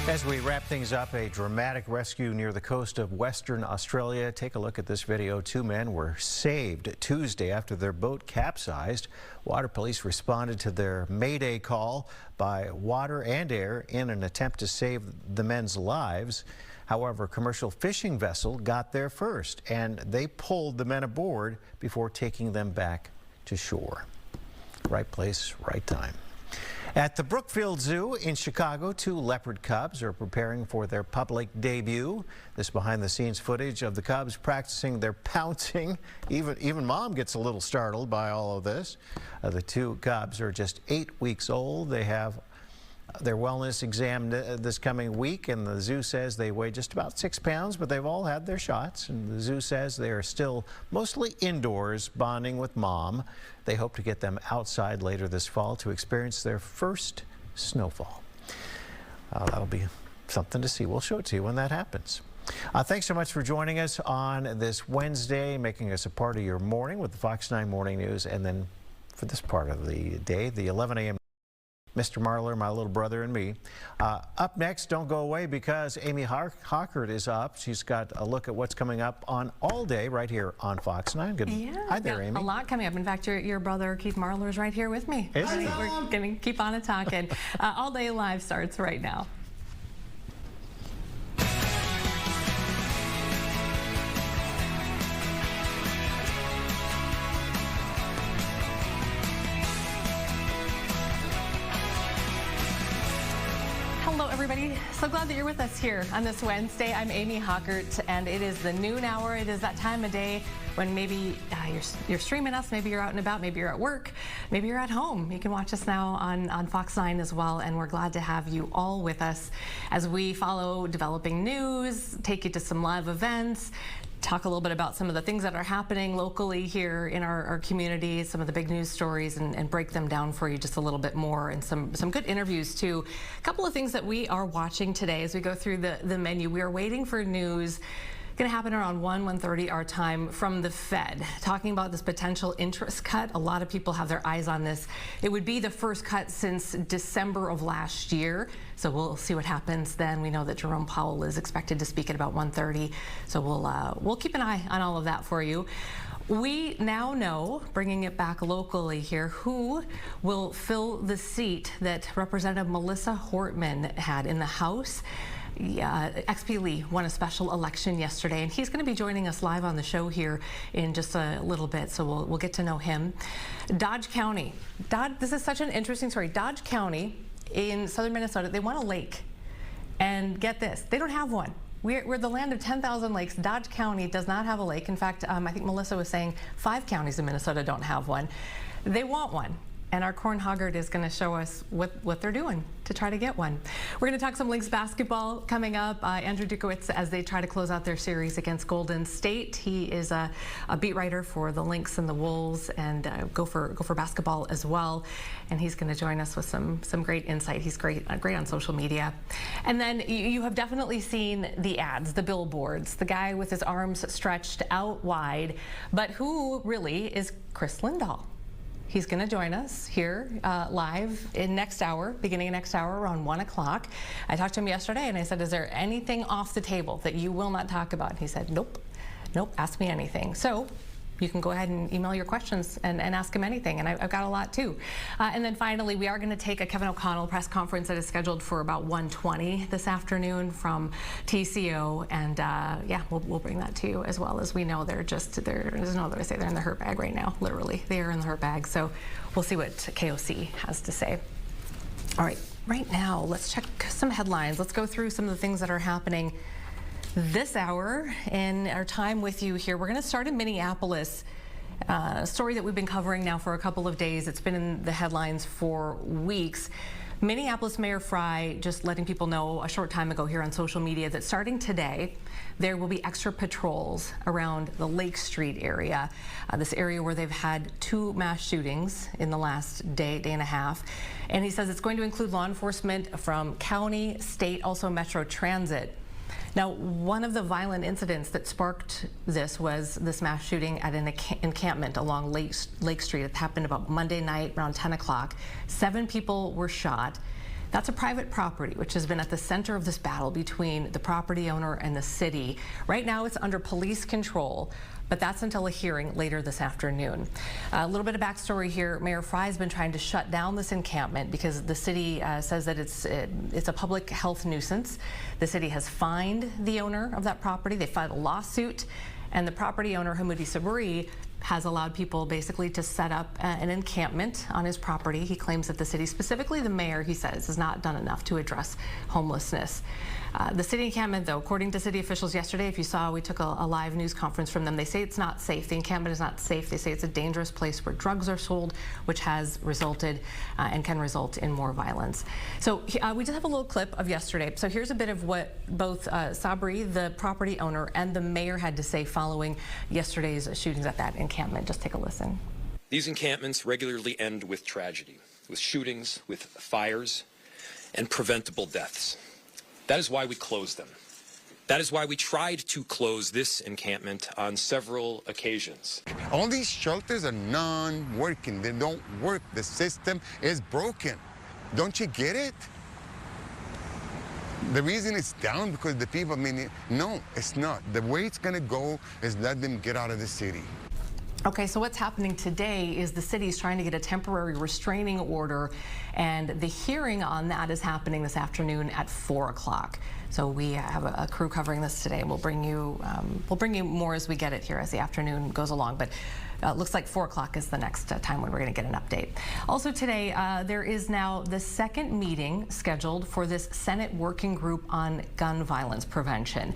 As we wrap things up, a dramatic rescue near the coast of Western Australia. Take a look at this video. Two men were saved Tuesday after their boat capsized. Water police responded to their mayday call by water and air in an attempt to save the men's lives. However, a commercial fishing vessel got there first, and they pulled the men aboard before taking them back to shore. Right place, right time. At the Brookfield Zoo in Chicago, two leopard cubs are preparing for their public debut. This behind-the-scenes footage of the cubs practicing their pouncing. Even mom gets a little startled by all of this. The two cubs are just 8 weeks old. They have their wellness exam this coming week, and the zoo says they weigh just about 6 pounds, but they've all had their shots, and the zoo says they are still mostly indoors bonding with mom. They hope to get them outside later this fall to experience their first snowfall. That'll be something to see. We'll show it to you when that happens. Thanks so much for joining us on this Wednesday, making us a part of your morning with the Fox 9 Morning News, and then for this part of the day, the 11 a.m. Mr. Marler, my little brother, and me. Up next, don't go away because Amy Hockert is up. She's got a look at what's coming up on all day right here on Fox 9. Good. Yeah, Hi there, Amy. A lot coming up. In fact, your brother Keith Marler is right here with me. Is he? We're going to keep on talking. All Day Live starts right now. Hello, everybody. So glad that you're with us here on this Wednesday. I'm Amy Hockert, and it is the noon hour. It is that time of day when maybe you're streaming us, maybe you're out and about, maybe you're at work, maybe you're at home. You can watch us now on Fox 9 as well, and we're glad to have you all with us as we follow developing news, take you to some live events, talk a little bit about some of the things that are happening locally here in our community, some of the big news stories, and break them down for you just a little bit more, and some good interviews too. A couple of things that we are watching today as we go through the menu. We are waiting for news. Going to happen around 1:30 our time from the Fed, talking about this potential interest cut. A lot of people have their eyes on this. It would be the first cut since December of last year, so we'll see what happens then. We know that Jerome Powell is expected to speak at about 1:30, so we'll keep an eye on all of that for you. We now know, bringing it back locally here, who will fill the seat that Representative Melissa Hortman had in the House. XP Lee won a special election yesterday, and he's going to be joining us live on the show here in just a little bit, so we'll get to know him. Dodge County. This is such an interesting story. Dodge County in southern Minnesota, they want a lake. And get this, they don't have one. We're the land of 10,000 lakes. Dodge County does not have a lake. In fact, I think Melissa was saying 5 counties in Minnesota don't have one. They want one. And our Corn Hoggard is going to show us what they're doing to try to get one. We're going to talk some Lynx basketball coming up. Andrew Dukowitz, as they try to close out their series against Golden State. He is a beat writer for the Lynx and the Wolves, and go for basketball as well. And he's going to join us with some great insight. He's great on social media. And then you have definitely seen the ads, the billboards, the guy with his arms stretched out wide. But who really is Kris Lindahl? He's going to join us here live in next hour, beginning of next hour around 1 o'clock. I talked to him yesterday and I said, is there anything off the table that you will not talk about? And he said, nope, ask me anything. So you can go ahead and email your questions and ask him anything, and I've got a lot too. And then finally, we are going to take a Kevin O'Connell press conference that is scheduled for about 1:20 this afternoon from TCO, and yeah, we'll bring that to you as well. As we know, there's no other way to say, they're in the hurt bag right now, literally. They are in the hurt bag, so we'll see what KOC has to say. All right, right now, let's check some headlines. Let's go through some of the things that are happening this hour in our time with you here. We're going to start in Minneapolis, a story that we've been covering now for a couple of days. It's been in the headlines for weeks. Minneapolis Mayor Fry just letting people know a short time ago here on social media that starting today, there will be extra patrols around the Lake Street area, this area where they've had 2 mass shootings in the last day and a half. And he says it's going to include law enforcement from county, state, also Metro Transit. Now, one of the violent incidents that sparked this was this mass shooting at an encampment along Lake Street. It happened about Monday night around 10 o'clock. 7 people were shot. That's a private property, which has been at the center of this battle between the property owner and the city. Right now, it's under police control, but that's until a hearing later this afternoon. A little bit of backstory here. Mayor Frey has been trying to shut down this encampment because the city says that it's a public health nuisance. The city has fined the owner of that property. They filed a lawsuit, and the property owner, Hamudi Saburi, has allowed people basically to set up an encampment on his property. He claims that the city, specifically the mayor, he says, has not done enough to address homelessness. The city encampment, though, according to city officials yesterday, if you saw, we took a live news conference from them. They say it's not safe. The encampment is not safe. They say it's a dangerous place where drugs are sold, which has resulted and can result in more violence. So we just have a little clip of yesterday. So here's a bit of what both Sabri, the property owner, and the mayor had to say following yesterday's shootings at that encampment. Just take a listen. These encampments regularly end with tragedy, with shootings, with fires, and preventable deaths. That is why we closed them. That is why we tried to close this encampment on several occasions. All these shelters are non-working. They don't work. The system is broken. Don't you get it? The reason it's down because the people, I mean, no, it's not. The way it's going to go is let them get out of the city. Okay, so what's happening today is the city is trying to get a temporary restraining order, and the hearing on that is happening this afternoon at 4 o'clock. So we have a crew covering this today. We'll bring you more as we get it here as the afternoon goes along. But looks like 4 o'clock is the next time when we're going to get an update. Also today, there is now the second meeting scheduled for this Senate Working Group on Gun Violence Prevention.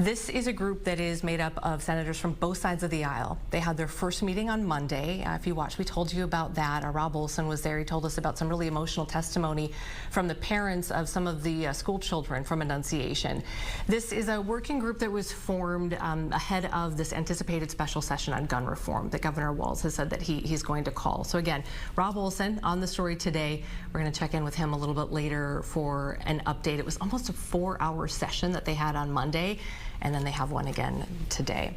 This is a group that is made up of senators from both sides of the aisle. They had their first meeting on Monday. If you watched, we told you about that. Rob Olson was there. He told us about some really emotional testimony from the parents of some of the school children from Annunciation. This is a working group that was formed ahead of this anticipated special session on gun reform that Governor Walz has said that he's going to call. So again, Rob Olson on the story today. We're going to check in with him a little bit later for an update. It was almost a 4-hour session that they had on Monday, and then they have one again today.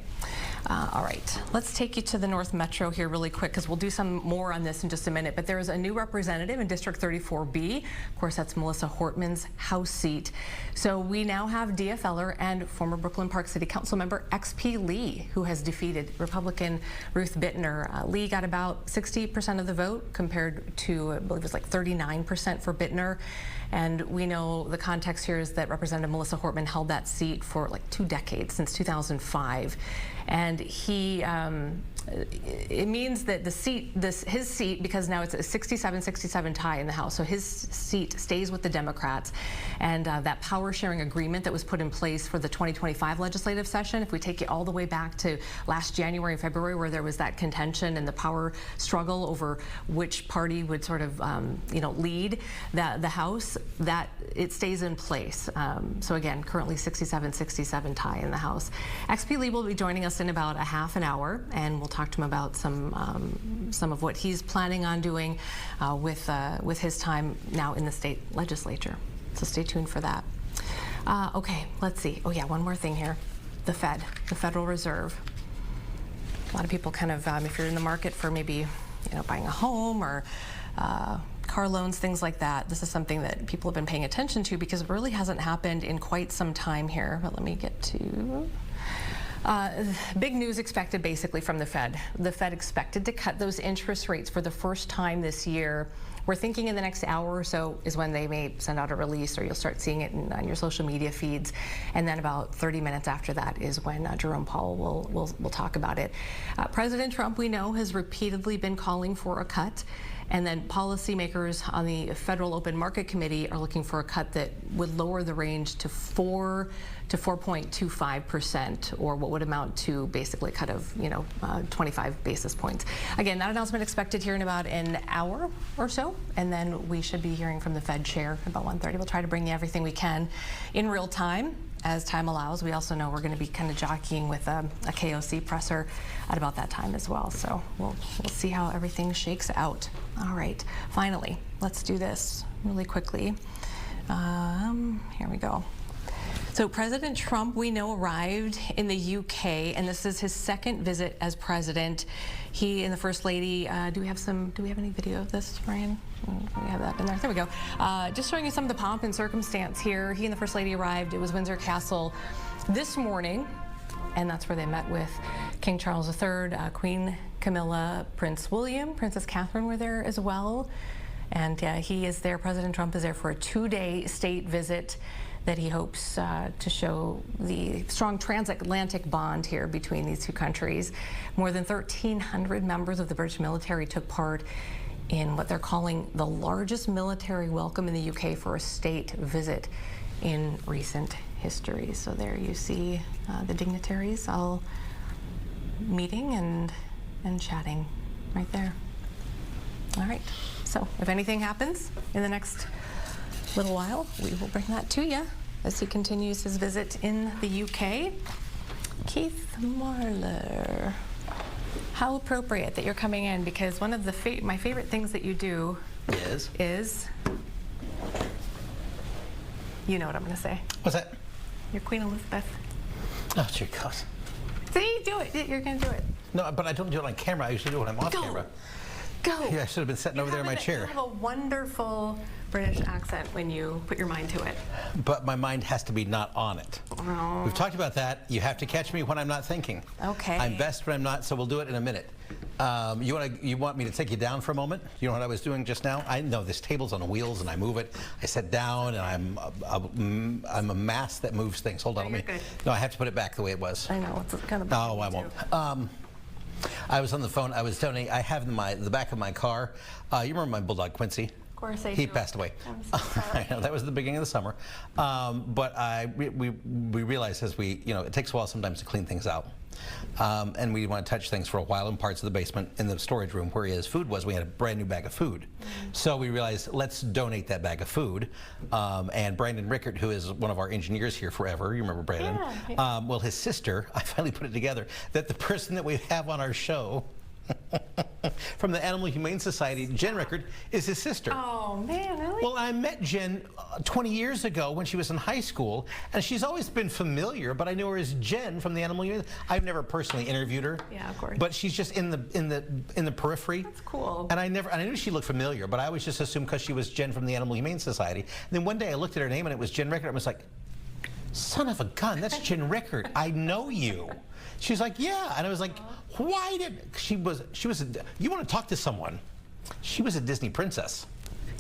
All right, let's take you to the North Metro here really quick because we'll do some more on this in just a minute. But there is a new representative in District 34B. Of course, that's Melissa Hortman's House seat. So we now have DFLer and former Brooklyn Park City Council member XP Lee, who has defeated Republican Ruth Bittner. Lee got about 60% of the vote compared to, I believe it was like 39% for Bittner. And we know the context here is that Representative Melissa Hortman held that seat for like 2 decades, since 2005. And it means that his seat, because now it's a 67-67 tie in the House, so his seat stays with the Democrats. And that power sharing agreement that was put in place for the 2025 legislative session, if we take it all the way back to last January and February, where there was that contention and the power struggle over which party would sort of lead the House, that it stays in place. So again, currently 67-67 tie in the House. XP Lee will be joining us in about a half an hour, and we'll talk to him about some of what he's planning on doing with his time now in the state legislature. So stay tuned for that. Okay, let's see. Oh yeah, one more thing here. The Federal Reserve. A lot of people kind of, if you're in the market for maybe buying a home or car loans, things like that, this is something that people have been paying attention to because it really hasn't happened in quite some time here. But let me get to... big news expected basically from the Fed. The Fed expected to cut those interest rates for the first time this year. We're thinking in the next hour or so is when they may send out a release, or you'll start seeing it on your social media feeds. And then about 30 minutes after that is when Jerome Powell will talk about it. President Trump, we know, has repeatedly been calling for a cut. And then policymakers on the Federal Open Market Committee are looking for a cut that would lower the range to 4 to 4.25%, or what would amount to basically a cut of 25 basis points. Again, that announcement expected here in about an hour or so, and then we should be hearing from the Fed chair about 1:30. We'll try to bring you everything we can in real time as time allows. We also know we're going to be kind of jockeying with a KOC presser at about that time as well. So we'll see how everything shakes out. All right, finally, let's do this really quickly. Here we go. So President Trump, we know, arrived in the UK, and this is his second visit as president. He and the First Lady, do we have any video of this, Ryan? We have that in there. There we go. Just showing you some of the pomp and circumstance here. He and the First Lady arrived. It was Windsor Castle this morning, and that's where they met with King Charles III, Queen Camilla, Prince William, Princess Catherine were there as well. And he is there, President Trump is there for a 2-day state visit that he hopes to show the strong transatlantic bond here between these two countries. More than 1,300 members of the British military took part in what they're calling the largest military welcome in the UK for a state visit in recent history. So there you see the dignitaries all meeting and chatting right there. All right, so if anything happens in the next little while, we will bring that to you as he continues his visit in the UK. Keith Marler, how appropriate that you're coming in, because one of the my favorite things that you do is, you know what I'm going to say. What's that? You're Queen Elizabeth. Oh, dear God. See, do it. You're going to do it. No, but I don't do it on camera. I usually do it when I'm off camera. Go. Yeah, I should have been sitting over there in my chair. You have a wonderful British accent when you put your mind to it. But my mind has to be not on it. Oh. We've talked about that. You have to catch me when I'm not thinking. Okay. I'm best when I'm not, so we'll do it in a minute. You want me to take you down for a moment? You know what I was doing just now? I know this table's on wheels and I move it. I sit down and I'm a mass that moves things. Hold on, let me. Good. No, I have to put it back the way it was. I know, it's kind of. No, I won't. I was on the phone. I was donating. I have in the back of my car. You remember my bulldog Quincy? Of course, I do. He passed away. I'm so sorry. I know, that was the beginning of the summer. But we realized as it takes a while sometimes to clean things out. And we want to touch things for a while in parts of the basement in the storage room where his food was. We had a brand new bag of food. So we realized, let's donate that bag of food. And Brandon Rickert, who is one of our engineers here forever, you remember Brandon? Yeah. Well, his sister, I finally put it together, that the person that we have on our show from the Animal Humane Society, Jen Rickert, is his sister. Oh, man, really? Well, I met Jen 20 years ago when she was in high school, and she's always been familiar, but I knew her as Jen from the Animal Humane. I've never personally interviewed her. Yeah, of course. But she's just in the periphery. That's cool. And I knew she looked familiar, but I always just assumed because she was Jen from the Animal Humane Society. And then one day I looked at her name and it was Jen Rickert. I was like, son of a gun, that's Jen Rickert. I know you. She's like, yeah. And I was like, why did you want to talk to someone? She was a Disney princess.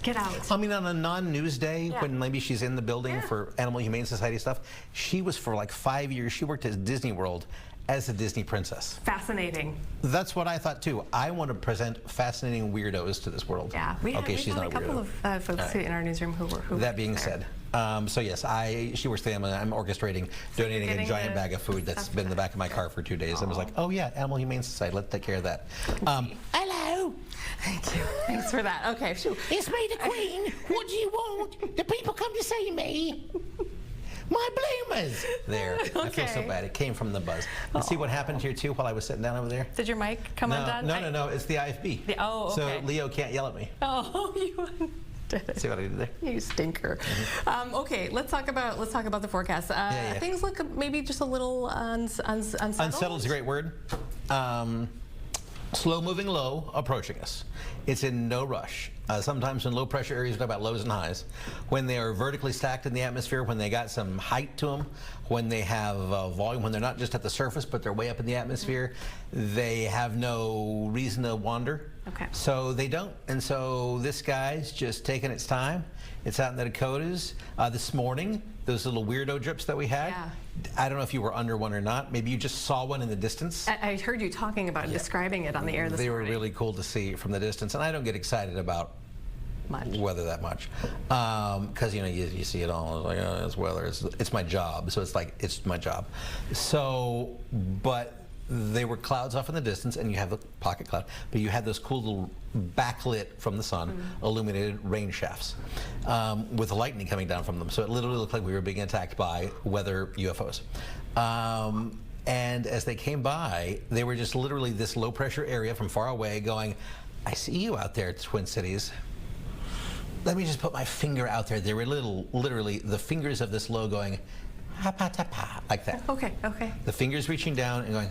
Get out. I mean, on a non-news day, Yeah. when maybe she's in the building Yeah. for Animal Humane Society stuff, she was for like 5 years. She worked at Disney World as a Disney princess. Fascinating. That's what I thought too. I want to present fascinating weirdos to this world. Yeah. We she's had not a couple weirdo. of folks in our newsroom who That being there. said, so yes, she works there. I'm orchestrating, donating a getting giant the bag of food that's stuff been in the back. back of my car for 2 days. I was like, oh yeah, Animal Humane Society, let's take care of that. Hello. Thank you. Thanks for that. Okay. Phew. It's me, the Queen. What do you want? The people come to see me. My bloomers. There. I feel so Okay. bad. It came from the buzz. And see what happened here too while I was sitting down over there? Did your mic come undone? No. It's the IFB. Oh, okay. So Leo can't yell at me. Oh, you did it. See what I did there? You stinker. Okay, let's talk about the forecast. Yeah. Things look maybe just a little unsettled. Unsettled is a great word. Slow-moving low approaching us. It's in no rush. Sometimes in low-pressure areas, we talk about lows and highs. When they are vertically stacked in the atmosphere, when they got some height to them, when they have volume, when they're not just at the surface, but they're way up in the atmosphere, they have no reason to wander. Okay. So they don't. And so this guy's just taking its time. It's out in the Dakotas. This morning, those little weirdo drips that we had, Yeah. I don't know if you were under one or not. Maybe you just saw one in the distance. I heard you talking about it, describing it on the air this They morning. were really cool to see from the distance, and I don't get excited about Much. weather that much, because you see it all. It's like, oh, it's weather. It's my job, so it's like it's my job. So, but they were clouds off in the distance, and you have the pocket cloud, but you had those cool little backlit from the sun, illuminated rain shafts with the lightning coming down from them. So it literally looked like we were being attacked by weather UFOs. And as they came by, they were just literally this low pressure area from far away going, I see you out there, Twin Cities. Let me just put my finger out there. They were literally the fingers of this low going, like that. Okay, okay. The fingers reaching down and going.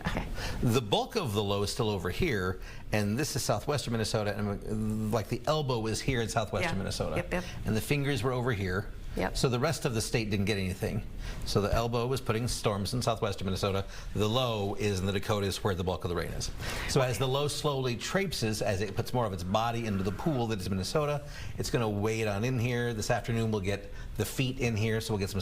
Okay. The bulk of the low is still over here, and this is southwestern Minnesota, and like the elbow is here in southwestern Minnesota. Yep, yep. And the fingers were over here. Yep. So the rest of the state didn't get anything. So the elbow was putting storms in southwestern Minnesota. The low is in the Dakotas where the bulk of the rain is. So as the low slowly traipses, as it puts more of its body into the pool that is Minnesota, it's going to wade on in here. This afternoon we'll get the feet in here, so we'll get some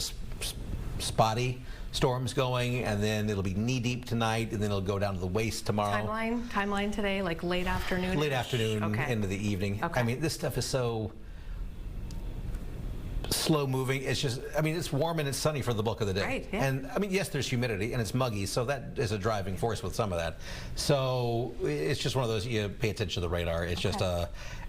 spotty storms going, and then it'll be knee deep tonight, and then it'll go down to the waist tomorrow. Timeline today, like late afternoon? Late afternoon into the evening. Okay. I mean, this stuff is so slow moving. It's just, I mean, it's warm and it's sunny for the bulk of the day. Right, yeah. And I mean, yes, there's humidity and it's muggy, so that is a driving force with some of that. So it's just one of those, you pay attention to the radar. It's just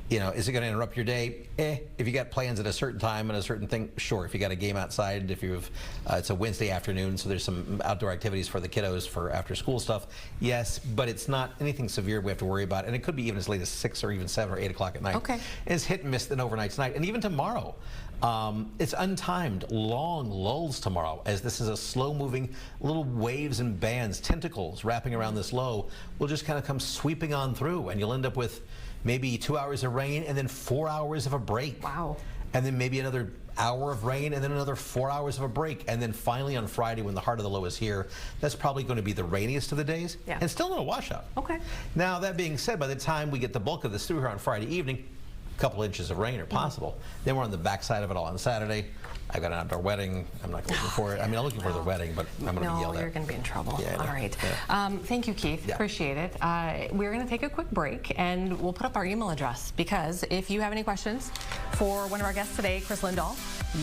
you know, is it going to interrupt your day? If you got plans at a certain time and a certain thing, sure. If you got a game outside, if you've, it's a Wednesday afternoon, so there's some outdoor activities for the kiddos for after school stuff, yes, but it's not anything severe we have to worry about, and it could be even as late as 6 or even 7 or 8 o'clock at night. Okay. It's hit and miss and overnight tonight, and even tomorrow. It's untimed, long lulls tomorrow, as this is a slow-moving little waves and bands, tentacles wrapping around this low will just kind of come sweeping on through, and you'll end up with maybe 2 hours of rain and then 4 hours of a break. Wow. And then maybe another hour of rain and then another 4 hours of a break. And then finally on Friday, when the heart of the low is here, that's probably going to be the rainiest of the days. Yeah. And still not a washout. Okay. Now, that being said, by the time we get the bulk of this through here on Friday evening, a couple inches of rain are possible. Then we're on the backside of it all on Saturday. I've got an outdoor wedding. I'm not looking for it. I mean, I'm looking for the wedding, but I'm going to be yelled at. No, you're going to be in trouble. Yeah, all right. Yeah. Thank you, Keith. Yeah. Appreciate it. We're going to take a quick break, and we'll put up our email address, because if you have any questions for one of our guests today, Kris Lindahl,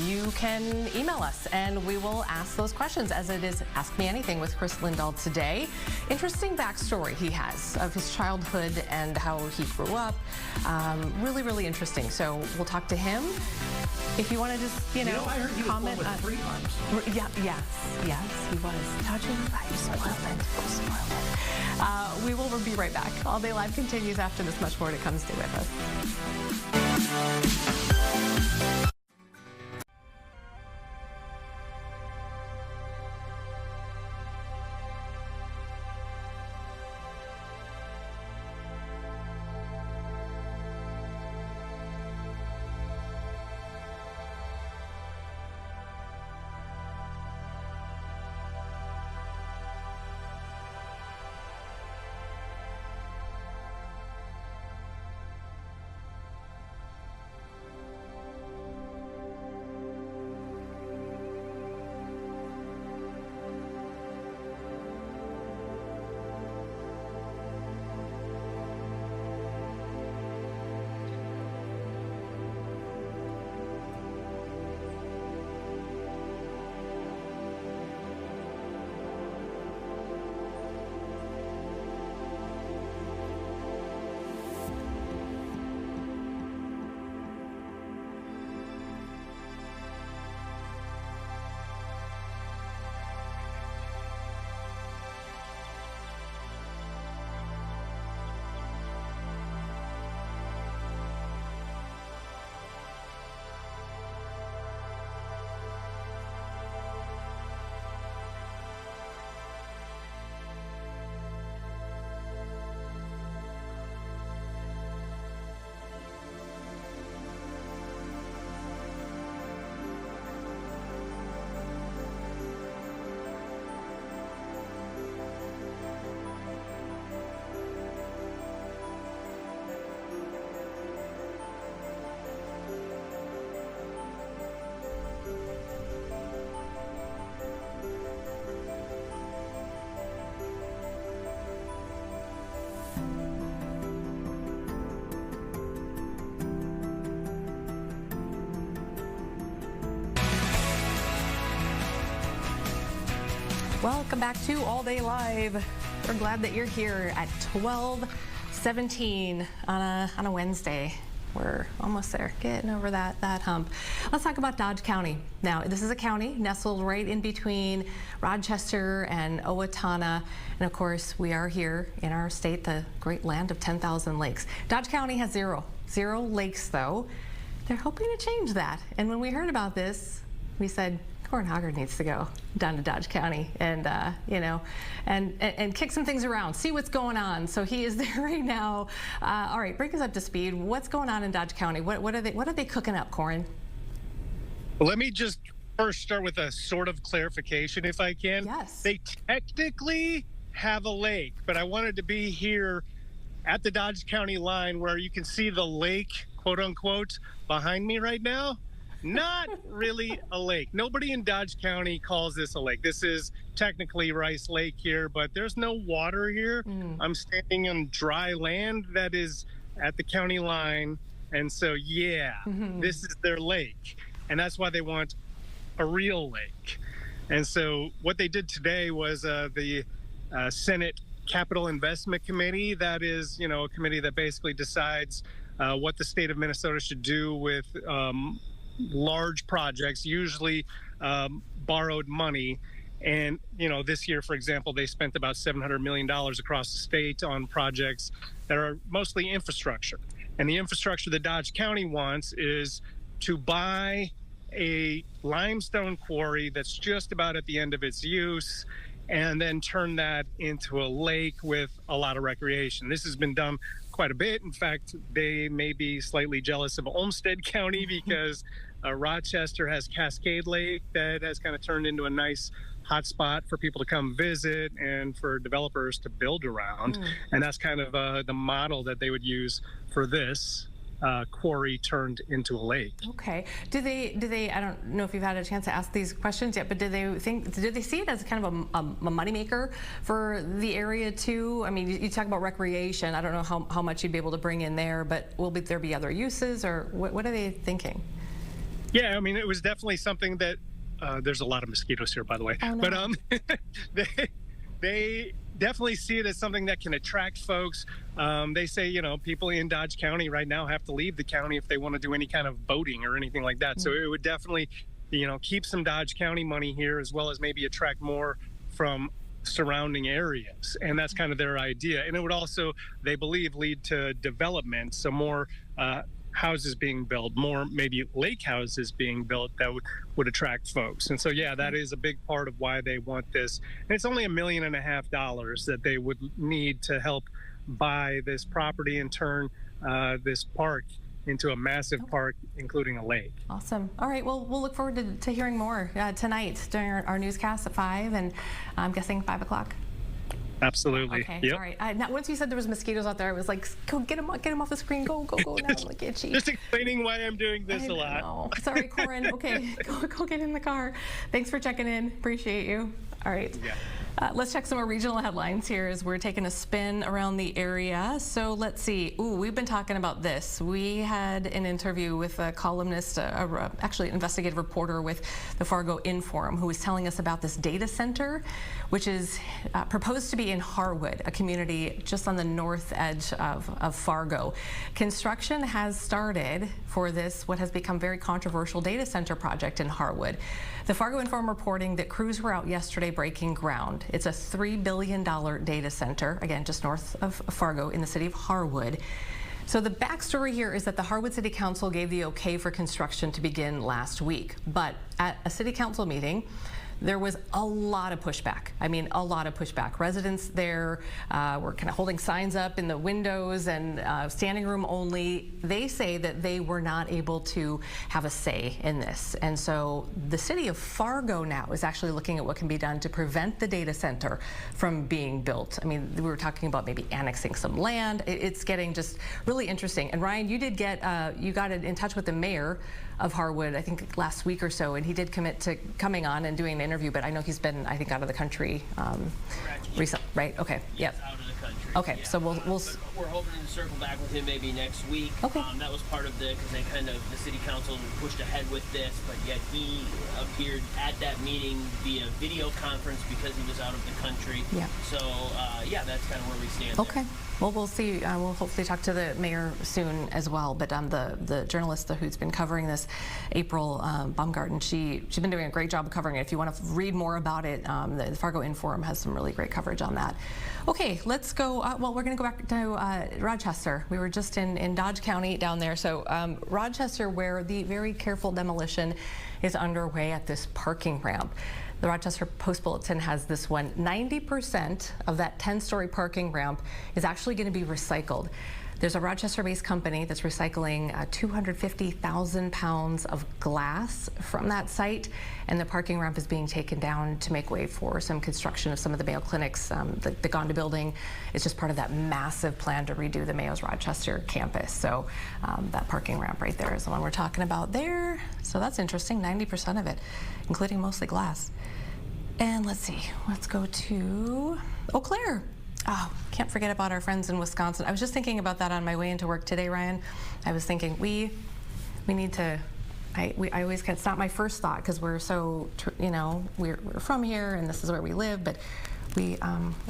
you can email us, and we will ask those questions, as it is Ask Me Anything with Kris Lindahl today. Interesting backstory he has of his childhood and how he grew up. Really, really interesting. So we'll talk to him. If you want to just, you know, I heard he was comment born with 3 arms. Yeah, yes, he was. Touching, you spoiled it. You spoiled it. We will be right back. All Day Live continues after this. Much more to come. Stay with us. Welcome back to All Day Live. We're glad that you're here at 12:17 on a Wednesday. We're almost there, getting over that hump. Let's talk about Dodge County. Now, this is a county nestled right in between Rochester and Owatonna. And of course, we are here in our state, the great land of 10,000 lakes. Dodge County has zero lakes, though. They're hoping to change that. And when we heard about this, we said, Corin Hockert needs to go down to Dodge County and and kick some things around, see what's going on. So he is there right now. All right, bring us up to speed. What's going on in Dodge County? What are they cooking up, Corin? Well, let me just first start with a sort of clarification, if I can. Yes. They technically have a lake, but I wanted to be here at the Dodge County line where you can see the lake, quote unquote, behind me right now. Not really a lake. Nobody in Dodge County calls this a lake. This is technically Rice Lake here, but there's no water here. I'm standing on dry land that is at the county line. And so, this is their lake. And that's why they want a real lake. And so what they did today was the Senate Capital Investment Committee, that is, a committee that basically decides what the state of Minnesota should do with large projects, usually borrowed money. And, this year, for example, they spent about $700 million across the state on projects that are mostly infrastructure. And the infrastructure that Dodge County wants is to buy a limestone quarry that's just about at the end of its use and then turn that into a lake with a lot of recreation. This has been done quite a bit. In fact, they may be slightly jealous of Olmsted County because Rochester has Cascade Lake that has kind of turned into a nice hot spot for people to come visit and for developers to build around. And that's kind of the model that they would use for this quarry turned into a lake. Okay. Do they, I don't know if you've had a chance to ask these questions yet, but did they see it as kind of a moneymaker for the area too? I mean, you talk about recreation. I don't know how much you'd be able to bring in there, but will there be other uses, or what are they thinking? Yeah, I mean, it was definitely something that, there's a lot of mosquitoes here, by the way, but they definitely see it as something that can attract folks. They say, people in Dodge County right now have to leave the county if they want to do any kind of boating or anything like that. So it would definitely, keep some Dodge County money here, as well as maybe attract more from surrounding areas. And that's kind of their idea. And it would also, they believe, lead to development. So more houses being built, more maybe lake houses being built that would attract folks. And so, that is a big part of why they want this. And it's only $1.5 million that they would need to help buy this property and turn this park into a massive park, including a lake. Awesome. All right. Well, we'll look forward to hearing more tonight during our newscast at 5, and I'm guessing 5 o'clock. Absolutely. Okay. Yep. All right. Now, once you said there was mosquitoes out there, I was like, go get them off the screen. Go now. Look itchy. Just explaining why I'm doing this a lot. No. Sorry, Corin. Okay. Go get in the car. Thanks for checking in. Appreciate you. All right. Yeah. Let's check some more regional headlines here as we're taking a spin around the area. So let's see. We've been talking about this. We had an interview with a columnist, actually an investigative reporter with the Fargo Inform, who was telling us about this data center, which is proposed to be in Harwood, a community just on the north edge of Fargo. Construction has started for this, what has become very controversial data center project in Harwood. The Fargo Inform reporting that crews were out yesterday breaking ground. It's a $3 billion data center, again, just north of Fargo in the city of Harwood. So the backstory here is that the Harwood City Council gave the okay for construction to begin last week. But at a city council meeting, there was a lot of pushback. I mean, a lot of pushback. Residents there were kind of holding signs up in the windows and standing room only. They say that they were not able to have a say in this. And so the city of Fargo now is actually looking at what can be done to prevent the data center from being built. I mean, we were talking about maybe annexing some land. It's getting just really interesting. And Ryan, you did you got in touch with the mayor of Harwood, I think last week or so, and he did commit to coming on and doing an interview, but I know he's been, I think, out of the country recently, right? Okay, yep. Out of the country. Okay, yeah. so we're hoping to circle back with him maybe next week. Okay. That was part of because the city council pushed ahead with this, but yet he appeared at that meeting via video conference because he was out of the country. Yeah. So, that's kind of where we stand. Okay. Well, we'll see. We'll hopefully talk to the mayor soon as well. But the journalist who's been covering this, April Baumgarten, she's been doing a great job of covering it. If you want to read more about it, the Fargo Inform has some really great coverage on that. Okay, let's go. Well, we're going to go back to Rochester. We were just in Dodge County down there. So Rochester, where the very careful demolition is underway at this parking ramp. The Rochester Post-Bulletin has this one. 90% of that 10-story parking ramp is actually going to be recycled. There's a Rochester-based company that's recycling 250,000 pounds of glass from that site, and the parking ramp is being taken down to make way for some construction of some of the Mayo Clinics. The Gonda building is just part of that massive plan to redo the Mayo's Rochester campus. So that parking ramp right there is the one we're talking about there. So that's interesting, 90% of it, including mostly glass. And let's see, let's go to Eau Claire. Oh, can't forget about our friends in Wisconsin. I was just thinking about that on my way into work today, Ryan. I was thinking we need to. I always get, it's not my first thought because we're so, you know, we're from here and this is where we live, but we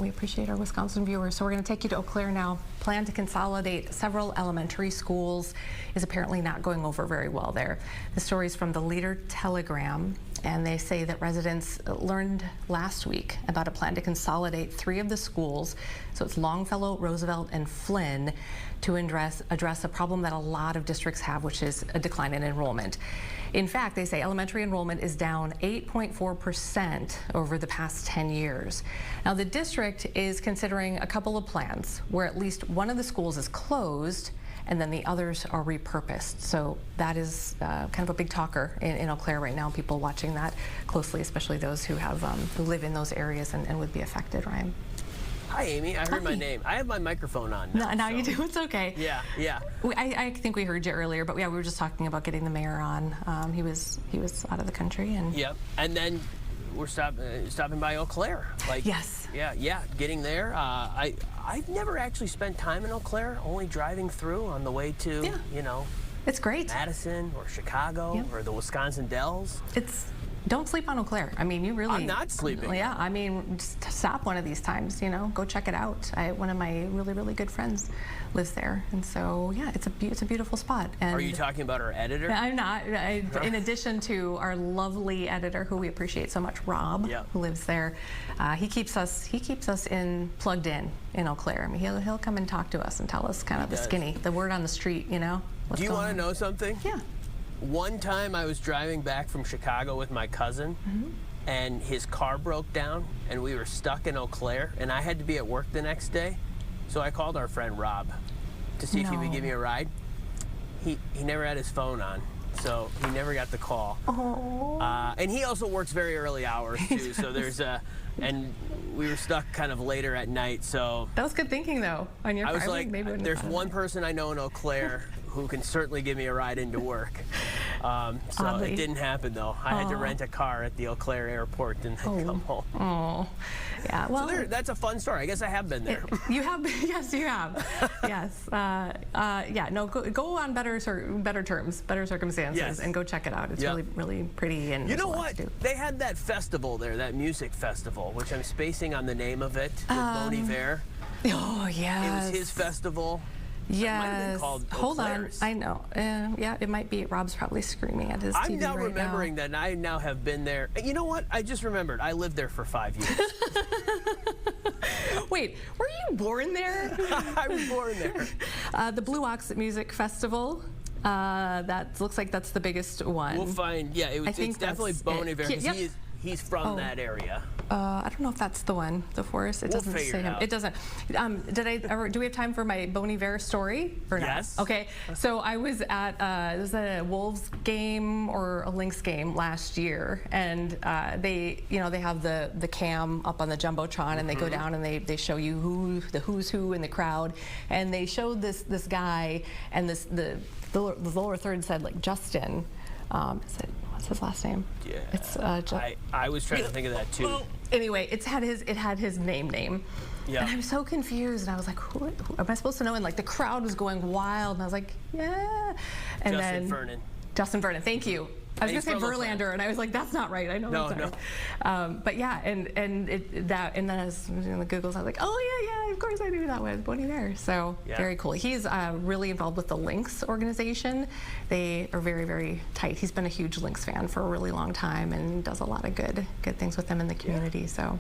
appreciate our Wisconsin viewers. So we're going to take you to Eau Claire now. Plan to consolidate several elementary schools is apparently not going over very well there. The story is from the Leader-Telegram, and they say that residents learned last week about a plan to consolidate 3 of the schools, so it's Longfellow, Roosevelt, and Flynn, to address a problem that a lot of districts have, which is a decline in enrollment. In fact, they say elementary enrollment is down 8.4% over the past 10 years. Now, the district is considering a couple of plans where at least one of the schools is closed and then the others are repurposed. So that is kind of a big talker in Eau Claire right now. People watching that closely, especially those who have who live in those areas and would be affected. Ryan. Hi, Amy. I heard my name. I have my microphone on now. Now you do. It's okay. Yeah, yeah. I think we heard you earlier, but yeah, we were just talking about getting the mayor on. He was out of the country, and yep. And then we're stopping by Eau Claire. Like, yes. Yeah. Getting there. I've never actually spent time in Eau Claire. Only driving through on the way to you know. It's great. Madison or Chicago or the Wisconsin Dells. Don't sleep on Eau Claire. I mean, you really. I'm not sleeping. Yeah, I mean, just stop one of these times. You know, go check it out. One of my really good friends lives there, and so yeah, it's a beautiful spot. And are you talking about our editor? I'm not. In addition to our lovely editor, who we appreciate so much, Rob, who lives there, he keeps us plugged in Eau Claire. I mean, he'll come and talk to us and tell us kind of the word on the street. You know. Do you want to know something? Yeah. One time I was driving back from Chicago with my cousin, and his car broke down, and we were stuck in Eau Claire, and I had to be at work the next day. So I called our friend Rob to see if he would give me a ride. He never had his phone on, so he never got the call. And he also works very early hours too, so there's and we were stuck kind of later at night, so. That was good thinking though, on your part. I was like, there's one person I know in Eau Claire who can certainly give me a ride into work. So it didn't happen though. I had to rent a car at the Eau Claire airport and then come home. Oh, yeah. Well, so that's a fun story. I guess I have been there. You have, yes, you have. Yes. Yeah. No. Go on better terms, better circumstances, and go check it out. It's really pretty. And you know what? They had that festival there, that music festival, which I'm spacing on the name of it, with Bon Iver. Oh yeah. It was his festival. Yes. Hold on. I know. Yeah, it might be. Rob's probably screaming at his TV I'm now right remembering now. that I now have been there. You know what? I just remembered. I lived there for 5 years. Wait, were you born there? I was born there. The Blue Ox Music Festival. That looks like that's the biggest one. We'll find. Yeah, it's definitely Bon Iver because he's from that area. I don't know if that's the one, the forest. It doesn't say him. It doesn't. Do we have time for my Bon Iver story or not? Yes. Okay. So I was at it was a Wolves game or a Lynx game last year, and they have the cam up on the jumbotron, and they go down and they show you who's who in the crowd, and they showed this guy, and the lower third said like Justin. What's his last name? Yeah. It's I was trying to think of that too. Well, anyway, it had his name. Yeah. And I was so confused, and I was like, who am I supposed to know? And like the crowd was going wild, and I was like, yeah. And Justin Vernon. Thank you. I was going to say Verlander, and I was like, that's not right. I know that's not right. But yeah, and then I was doing the Googles. I was like, oh yeah, of course I knew that was Bon Iver. So very cool. He's really involved with the Lynx organization. They are very, very tight. He's been a huge Lynx fan for a really long time and does a lot of good things with them in the community. So.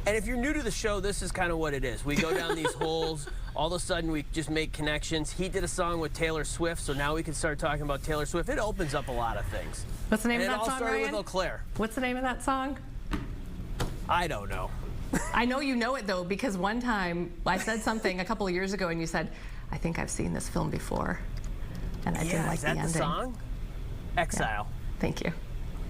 And if you're new to the show, this is kind of what it is. We go down these holes all of a sudden we just make connections. He did a song with Taylor Swift, so now we can start talking about Taylor Swift. It opens up a lot of things. What's the name And of that it all song, started Ryan? with Eau Claire. What's the name of that song? I don't know. I know you know it, though, because one time I said something a couple of years ago, and you said, I think I've seen this film before. And I didn't like is that the ending. the song? Exile. Yeah. Thank you.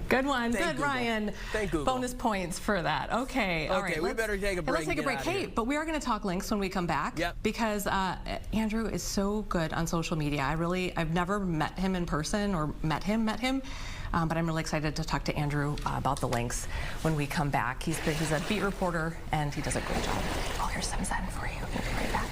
Good one. Thank Good, Google. Ryan. Thank Google. Bonus points for that. Okay. All right. we better take a break. Let's take a and break. get out of Hey, here. but we are going to talk links when we come back. Yep. Because Andrew is so good on social media. I've never met him in person or met him. But I'm really excited to talk to Andrew about the links when we come back. He's a beat reporter, and he does a great job. Oh, here's some Zen for you. We'll be right back.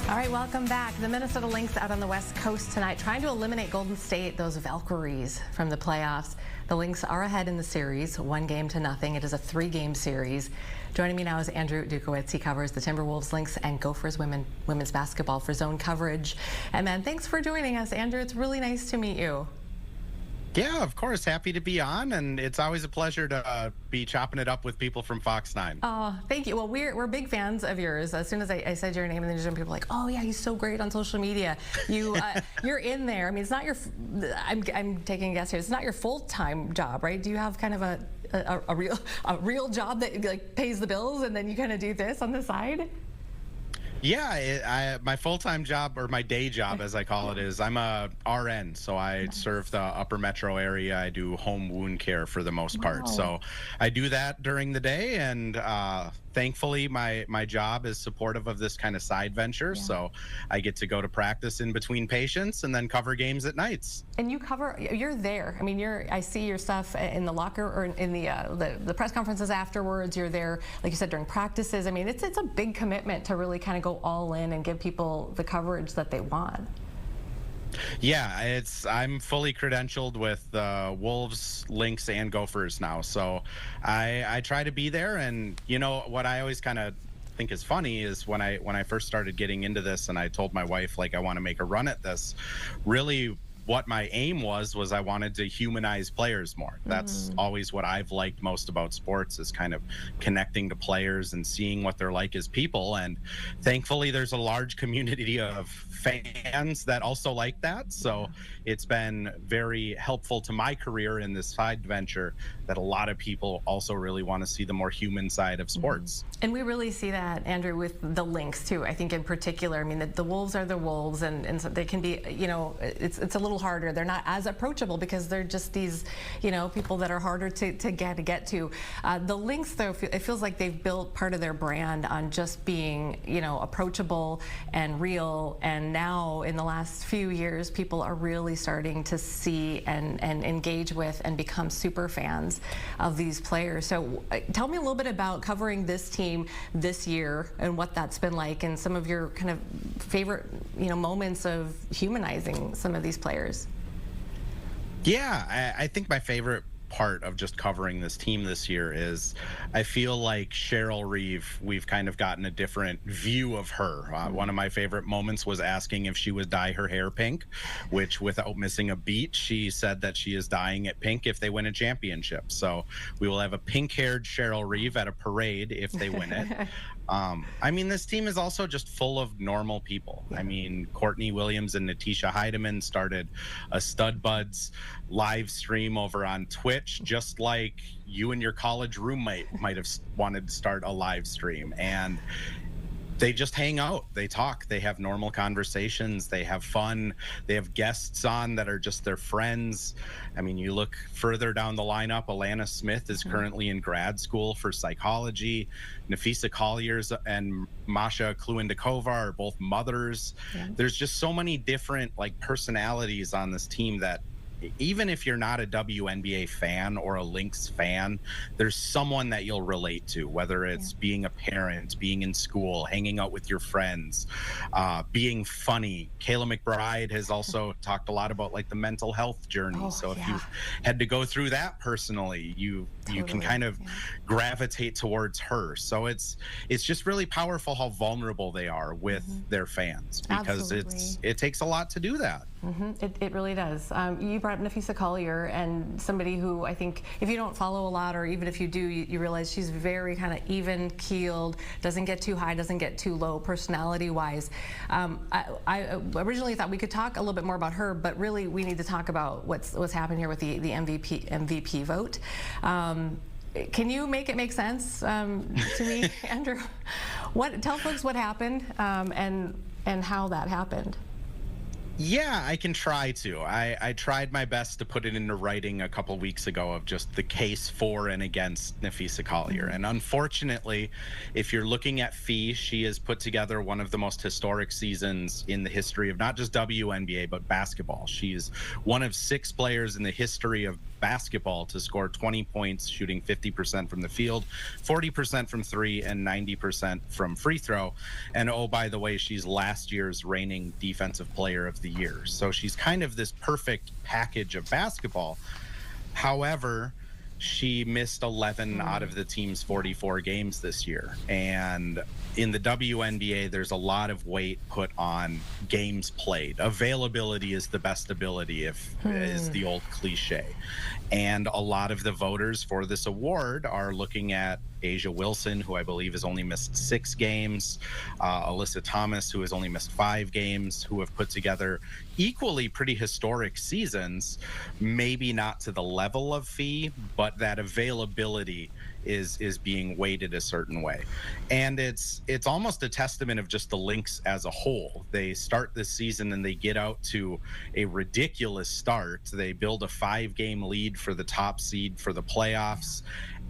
All right, welcome back. The Minnesota Lynx out on the West Coast tonight, trying to eliminate Golden State, those Valkyries from the playoffs. The Lynx are ahead in the series, 1-0. It is a 3-game series. Joining me now is Andrew Dukowitz. He covers the Timberwolves, Lynx, and Gophers women's basketball for Zone Coverage. And man, thanks for joining us, Andrew. It's really nice to meet you. Yeah, of course. Happy to be on, and it's always a pleasure to be chopping it up with people from Fox 9. Oh, thank you. Well, we're big fans of yours. As soon as I said your name, and then people were like, oh yeah, he's so great on social media. You're in there. I mean, it's not your. I'm taking a guess here. It's not your full-time job, right? Do you have kind of a real job that like pays the bills, and then you kind of do this on the side? Yeah, my full-time job, or my day job as I call it, is I'm a RN, so I serve the upper metro area. I do home wound care for the most part. So I do that during the day, and thankfully my job is supportive of this kind of side venture. Yeah. So I get to go to practice in between patients and then cover games at nights. And you're there. I mean, I see your stuff in the locker or in the press conferences afterwards. You're there, like you said, during practices. I mean, it's a big commitment to really kind of go all in and give people the coverage that they want. Yeah, I'm fully credentialed with Wolves, Lynx, and Gophers now, so I try to be there. And you know what I always kind of think is funny is when I first started getting into this and I told my wife, like, I want to make a run at this, really what my aim was I wanted to humanize players more. That's always what I've liked most about sports, is kind of connecting to players and seeing what they're like as people. And thankfully there's a large community of fans that also like that. So it's been very helpful to my career in this side venture that a lot of people also really want to see the more human side of sports. And we really see that, Andrew, with the Lynx too. I think in particular, I mean, the Wolves are the Wolves, and so they can be, you know, it's a little harder. They're not as approachable because they're just these, you know, people that are harder to get to. The Lynx, though, it feels like they've built part of their brand on just being, you know, approachable and real. And now in the last few years, people are really starting to see and engage with and become super fans of these players. So tell me a little bit about covering this team this year and what that's been like, and some of your kind of favorite, you know, moments of humanizing some of these players. Yeah, I think my favorite part of just covering this team this year is I feel like Cheryl Reeve, we've kind of gotten a different view of her. One of my favorite moments was asking if she would dye her hair pink, which without missing a beat, she said that she is dyeing it pink if they win a championship. So we will have a pink-haired Cheryl Reeve at a parade if they win it. I mean, this team is also just full of normal people. I mean, Courtney Williams and Natisha Heidemann started a Stud Buds live stream over on Twitch, just like you and your college roommate might have wanted to start a live stream. And they just hang out, they talk, they have normal conversations, they have fun, they have guests on that are just their friends. I mean, you look further down the lineup, Alana Smith is currently in grad school for psychology. Nafisa Colliers and Masha Kluindakova are both mothers. There's just so many different like personalities on this team that even if you're not a WNBA fan or a Lynx fan, there's someone that you'll relate to, whether it's being a parent, being in school, hanging out with your friends, being funny. Kayla McBride has also talked a lot about like the mental health journey. So if you've had to go through that personally, you can kind of gravitate towards her. So it's just really powerful how vulnerable they are with their fans, because it takes a lot to do that. It really does. You brought up Nafisa Collier, and somebody who I think if you don't follow a lot, or even if you do, you realize she's very kind of even keeled, doesn't get too high, doesn't get too low personality wise. I originally thought we could talk a little bit more about her, but really we need to talk about what's happened here with the MVP vote. Can you make it make sense to me, Andrew? Tell folks what happened and how that happened. Yeah, I can try to. I tried my best to put it into writing a couple weeks ago of just the case for and against Nafisa Collier. And unfortunately, if you're looking at Fee, she has put together one of the most historic seasons in the history of not just WNBA, but basketball. She's one of 6 players in the history of basketball to score 20 points, shooting 50% from the field, 40% from 3, and 90% from free throw. And oh, by the way, she's last year's reigning defensive player of the year. So she's kind of this perfect package of basketball. However, she missed 11 out of the team's 44 games this year. And in the WNBA, there's a lot of weight put on games played. Availability is the best ability, is the old cliche. And a lot of the voters for this award are looking at Asia Wilson, who I believe has only missed 6 games, Alyssa Thomas, who has only missed 5 games, who have put together equally pretty historic seasons, maybe not to the level of Fee, but that availability is being weighted a certain way. And it's almost a testament of just the Lynx as a whole. They start this season and they get out to a ridiculous start. They build a 5-game lead for the top seed for the playoffs,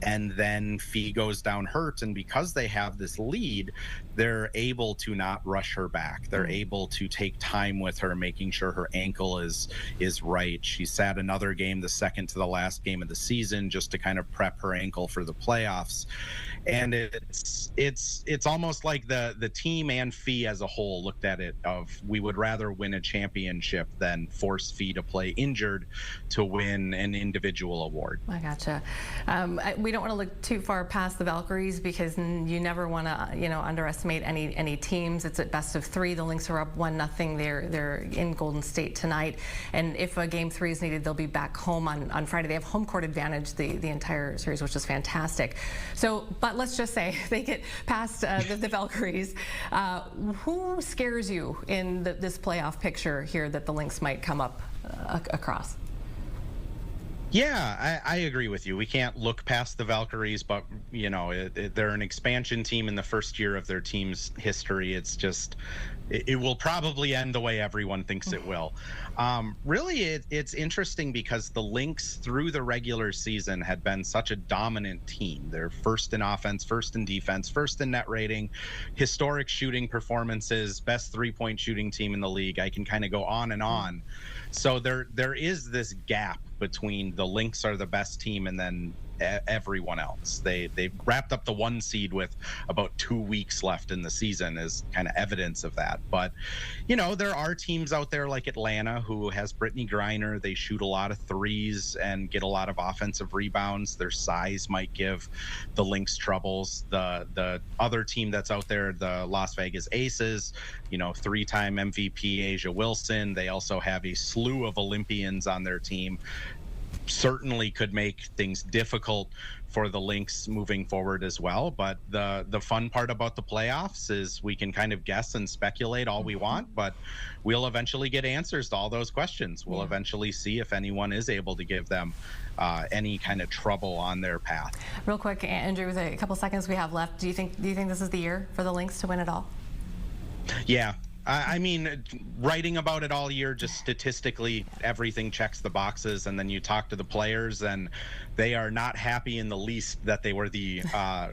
and then Fee goes down hurt, and because they have this lead, they're able to not rush her back. They're able to take time with her, making sure her ankle is right. She sat another game, the second to the last game of the season, just to kind of prep her ankle for the playoffs. And it's almost like the team and Fee as a whole looked at it of, we would rather win a championship than force Fee to play injured to win an individual award. I gotcha. we don't want to look too far past the Valkyries because you never want to, underestimate any teams. It's at best of 3. The Lynx are up 1-0. They're in Golden State tonight, and if a game 3 is needed, they'll be back home on Friday. They have home court advantage the entire series, which is fantastic. So, but let's just say they get past the Valkyries. Who scares you in this playoff picture here that the Lynx might come up across? Yeah, I agree with you. We can't look past the Valkyries, but they're an expansion team in the first year of their team's history. It's just, it will probably end the way everyone thinks it will. Really, it's interesting because the Lynx through the regular season had been such a dominant team. They're first in offense, first in defense, first in net rating, historic shooting performances, best 3-point shooting team in the league. I can kind of go on and on. So there is this gap between the Lynx are the best team and then everyone else. They wrapped up the 1 seed with about 2 weeks left in the season as kind of evidence of that. But there are teams out there like Atlanta who has Brittany Griner. They shoot a lot of threes and get a lot of offensive rebounds. Their size might give the Lynx troubles. The other team that's out there, the Las Vegas Aces, 3-time MVP Asia Wilson. They also have a slew of Olympians on their team. Certainly could make things difficult for the Lynx moving forward as well. But the fun part about the playoffs is we can kind of guess and speculate all we want, but we'll eventually get answers to all those questions. We'll eventually see if anyone is able to give them any kind of trouble on their path. Real quick, Andrew, with a couple seconds we have left, do you think this is the year for the Lynx to win it all? Yeah. I mean, writing about it all year, just statistically, everything checks the boxes. And then you talk to the players, and they are not happy in the least that they were the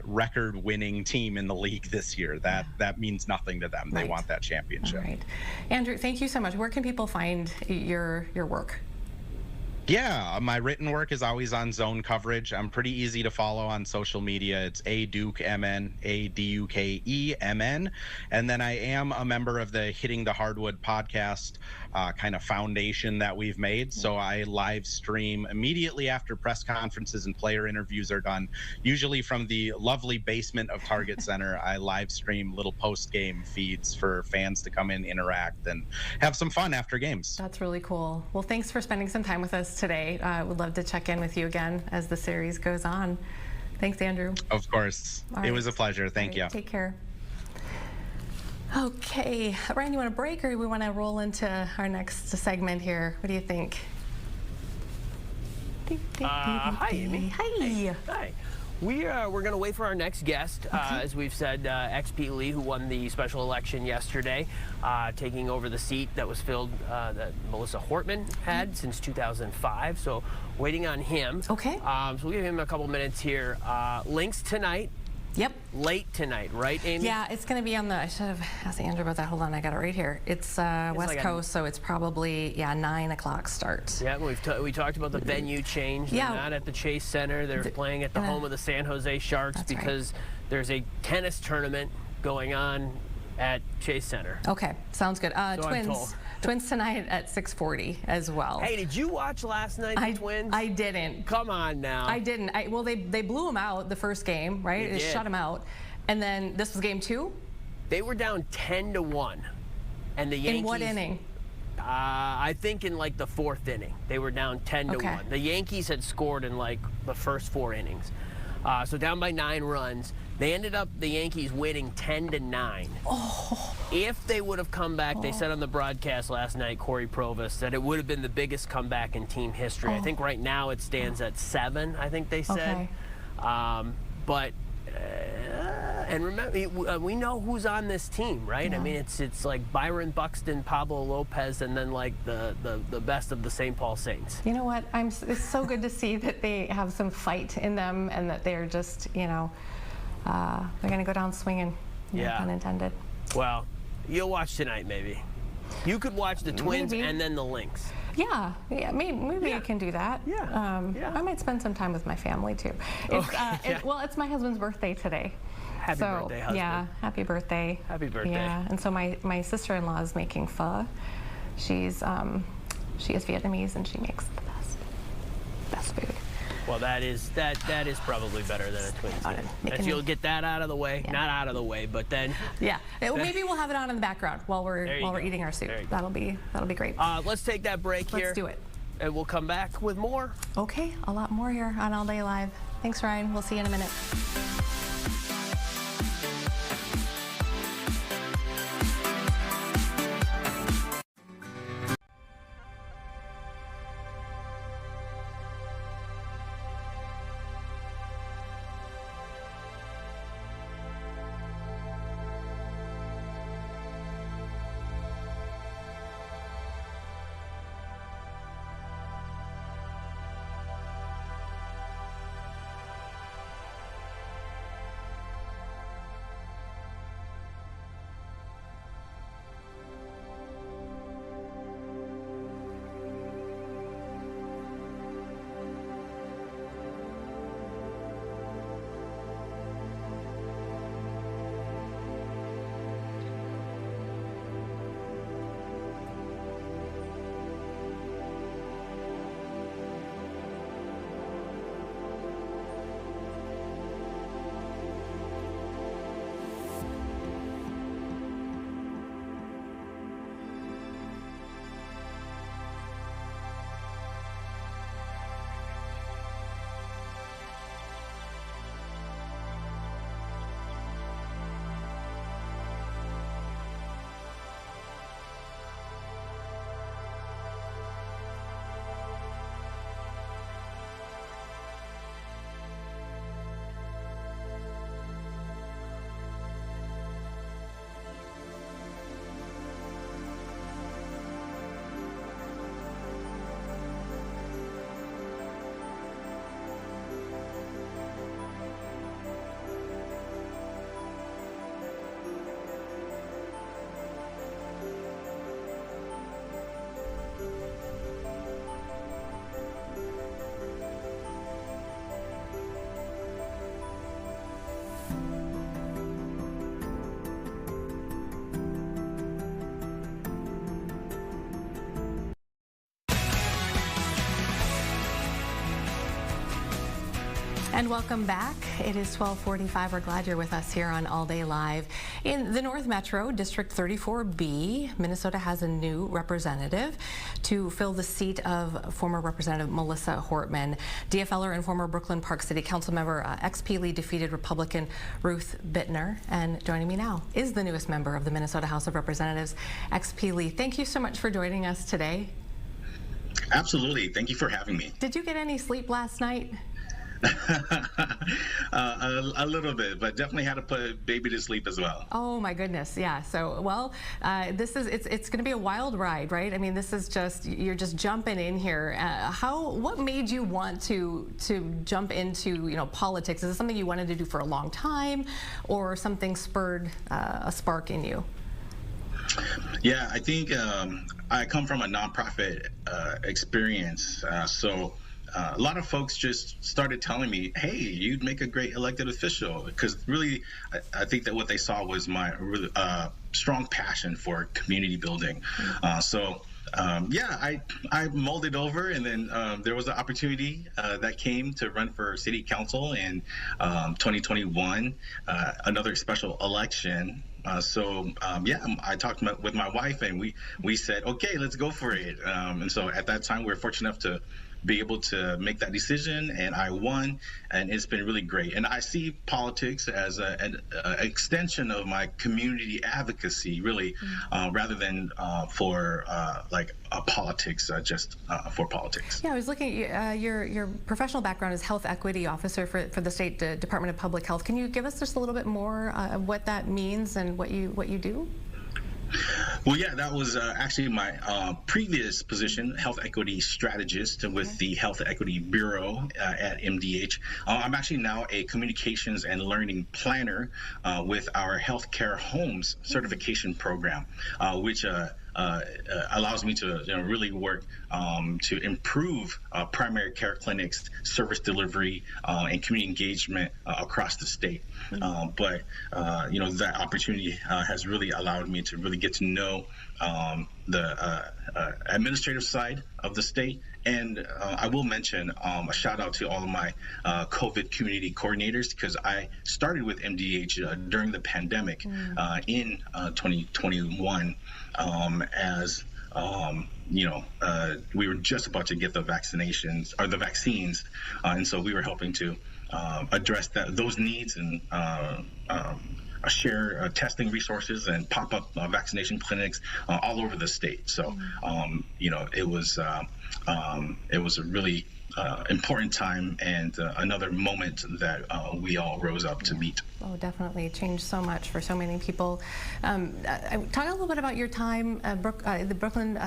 record-winning team in the league this year. That means nothing to them. They want that championship. All right. Andrew, thank you so much. Where can people find your work? Yeah, my written work is always on Zone Coverage. I'm pretty easy to follow on social media. It's ADukeMN, ADUKEMN. And then I am a member of the Hitting the Hardwood podcast kind of foundation that we've made. So I live stream immediately after press conferences and player interviews are done, usually from the lovely basement of Target Center. I live stream little post-game feeds for fans to come in, interact, and have some fun after games. That's really cool. Well, thanks for spending some time with us today. Would love to check in with you again as the series goes on. Thanks, Andrew. Of course. It was a pleasure. Thank you. Take care. Okay, Ryan, you want to break, or we want to roll into our next segment here? What do you think? Hi, Amy. Hi. Hey. Hi. We're going to wait for our next guest. As we've said, XP Lee, who won the special election yesterday, taking over the seat that was filled that Melissa Hortman had since 2005. So waiting on him. Okay. So we'll give him a couple minutes here. Lynx tonight. Yep. Late tonight, right, Amy? Yeah, it's going to be on the, I should have asked Andrew about that. Hold on, I got it right here. It's West like Coast, so it's probably, 9 o'clock start. Yeah, we talked about the venue change. Yeah. They're not at the Chase Center. They're playing at the home of the San Jose Sharks because there's a tennis tournament going on at Chase Center. Okay, sounds good. So Twins tonight at 6:40 as well. Hey, did you watch last night, the Twins? I didn't. Come on now. I didn't. Well, they blew them out the first game, right? They shut them out. And then this was game 2? They were down 10-1. And the Yankees. In what inning? I think in like the 4th inning. They were down 10-1. The Yankees had scored in like the first 4 innings. So down by 9 runs. They ended up, the Yankees, winning 10-9. Oh. If they would have come back, they said on the broadcast last night, Corey Provis, that it would have been the biggest comeback in team history. I think right now it stands at 7, I think they said. And remember, we know who's on this team, right? Yeah. I mean, it's like Byron Buxton, Pablo Lopez, and then like the best of the St. Paul Saints. You know what? It's so good to see that they have some fight in them and that they're just, they're going to go down swinging. No pun intended. Well, you'll watch tonight, maybe. You could watch the Twins and then the Lynx. Yeah, maybe I can do that. I might spend some time with my family too. Well, it's my husband's birthday today. Happy birthday, husband. Yeah, happy birthday. Happy birthday. Yeah, and so my sister-in-law is making pho. She is Vietnamese and she makes the best food. Well, that is probably better than a twin skin. You'll get that out of the way, not out of the way, but then. Yeah, maybe we'll have it on in the background while we're eating our soup. That'll be great. Let's take that break here. Let's do it. And we'll come back with more. Okay, a lot more here on All Day Live. Thanks, Ryan. We'll see you in a minute. And welcome back. It is 12:45. We're glad you're with us here on All Day Live. In the North Metro, District 34B, Minnesota has a new representative to fill the seat of former Representative Melissa Hortman. DFLer and former Brooklyn Park City Council member XP Lee defeated Republican Ruth Bittner. And joining me now is the newest member of the Minnesota House of Representatives, XP Lee. Thank you so much for joining us today. Absolutely. Thank you for having me. Did you get any sleep last night? A little bit, but definitely had to put baby to sleep as well. Oh my goodness, yeah. So, well, it's going to be a wild ride, right? I mean, this is just, you're just jumping in here. What made you want to jump into, politics? Is this something you wanted to do for a long time, or something spurred a spark in you? Yeah, I think I come from a nonprofit experience, so. A lot of folks just started telling me, hey, you'd make a great elected official, because really, I think that what they saw was my strong passion for community building. Yeah, I molded over, and then there was an opportunity that came to run for city council in 2021, another special election. Yeah, I talked with my wife, and we said, okay, let's go for it. And so at that time, we were fortunate enough to be able to make that decision, and I won, and it's been really great. And I see politics as an extension of my community advocacy, really, rather than for politics, just for politics. Yeah, I was looking at your professional background as health equity officer for the State Department of Public Health. Can you give us just a little bit more of what that means and what you do? Well, yeah, that was actually my previous position, health equity strategist with the Health Equity Bureau at MDH. I'm actually now a communications and learning planner with our healthcare homes certification program, which allows me to really work to improve primary care clinics, service delivery, and community engagement across the state. But that opportunity has really allowed me to really get to know the administrative side of the state. And I will mention a shout out to all of my COVID community coordinators, because I started with MDH during the pandemic in 2021 as we were just about to get the vaccines, and so we were helping to address those needs and share testing resources and pop-up vaccination clinics all over the state. So it was a really important time, and another moment that we all rose up to meet. Oh, definitely changed so much for so many people. Talk a little bit about your time at the Brooklyn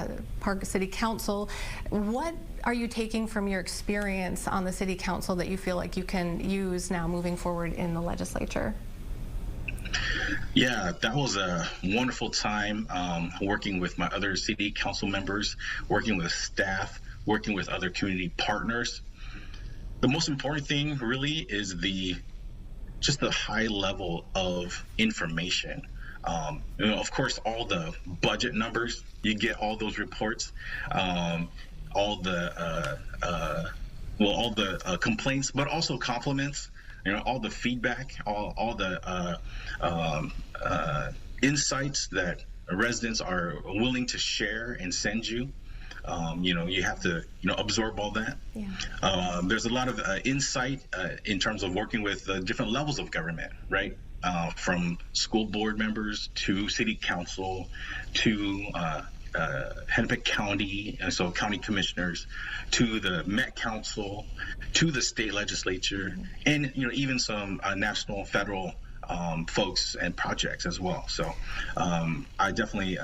Park City Council. What are you taking from your experience on the City Council that you feel like you can use now moving forward in the legislature? Yeah, that was a wonderful time working with my other city council members, working with staff, working with other community partners. The most important thing really is just the high level of information. Of course, all the budget numbers, you get all those reports, all the complaints, but also compliments. All the feedback, all the insights that residents are willing to share and send you. You have to, absorb all that. Yeah. There's a lot of insight in terms of working with different levels of government, right? From school board members to city council to Hennepin County, and so county commissioners, to the Met Council, to the state legislature, and even some national, federal folks and projects as well. So I definitely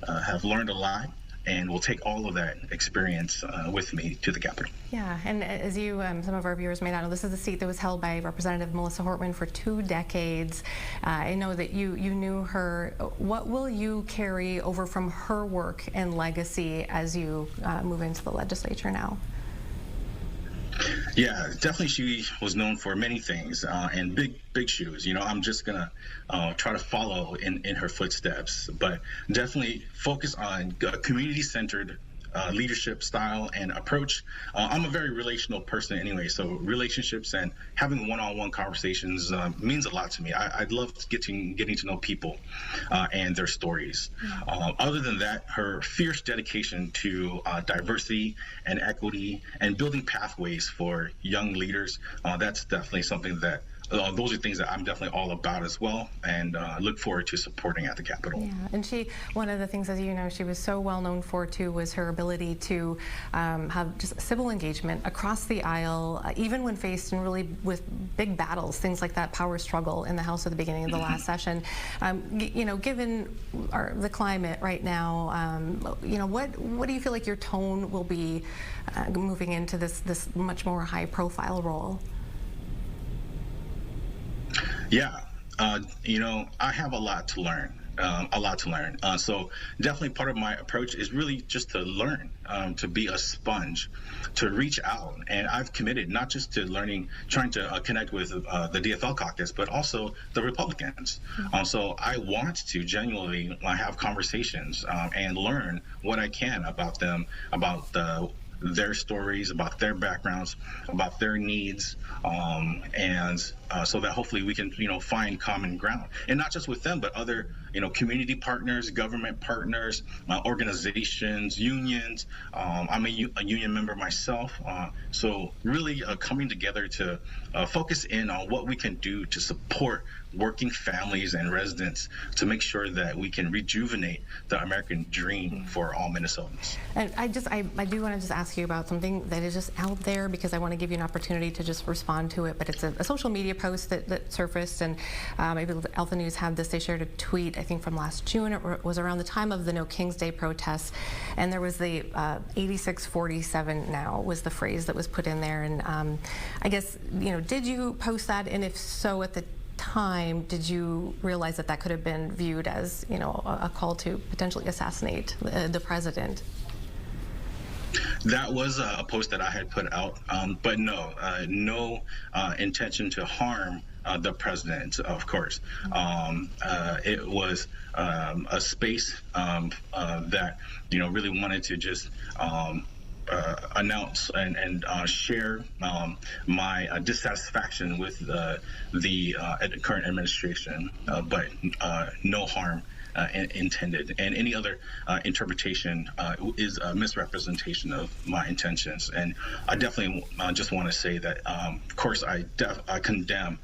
have learned a lot, and will take all of that experience with me to the Capitol. Yeah, and as you, some of our viewers may not know, this is a seat that was held by Representative Melissa Hortman for 2 decades. I know that you knew her. What will you carry over from her work and legacy as you move into the legislature now? Yeah, definitely she was known for many things and big shoes. I'm just going to try to follow in her footsteps, but definitely focus on community-centered leadership style and approach. I'm a very relational person anyway, so relationships and having one-on-one conversations means a lot to me. I love getting to know people and their stories. Other than that, her fierce dedication to diversity and equity and building pathways for young leaders, that's definitely something that those are things that I'm definitely all about as well, and look forward to supporting at the Capitol. Yeah, and one of the things, as you know, she was so well known for too was her ability to have just civil engagement across the aisle, even when faced in really with big battles, things like that power struggle in the House at the beginning of the last session. Given the climate right now, what do you feel like your tone will be moving into this much more high-profile role? Yeah, I have a lot to learn. So definitely part of my approach is really just to learn, to be a sponge, to reach out. And I've committed not just to trying to connect with the DFL caucus, but also the Republicans. So I want to genuinely have conversations and learn what I can about them, about their stories, about their backgrounds, about their needs, and so that hopefully we can, find common ground, and not just with them, but other, community partners, government partners, organizations, unions. I'm a union member myself, so really coming together to focus in on what we can do to support working families and residents to make sure that we can rejuvenate the American dream for all Minnesotans. And I do want to just ask you about something that is just out there, because I want to give you an opportunity to just respond to it, but it's a social media post that surfaced, and maybe Alpha News had this. They shared a tweet, I think from last June. It was around the time of the No King's Day protests, and there was the 8647 now was the phrase that was put in there, and I guess, did you post that, and if so, at the time, did you realize that could have been viewed as, a call to potentially assassinate the president? That was a post that I had put out, but no intention to harm the president, of course. It was a space that, really wanted to just announce and share my dissatisfaction with the current administration, but no harm intended, and any other interpretation is a misrepresentation of my intentions. And I definitely just want to say that, of course, I condemn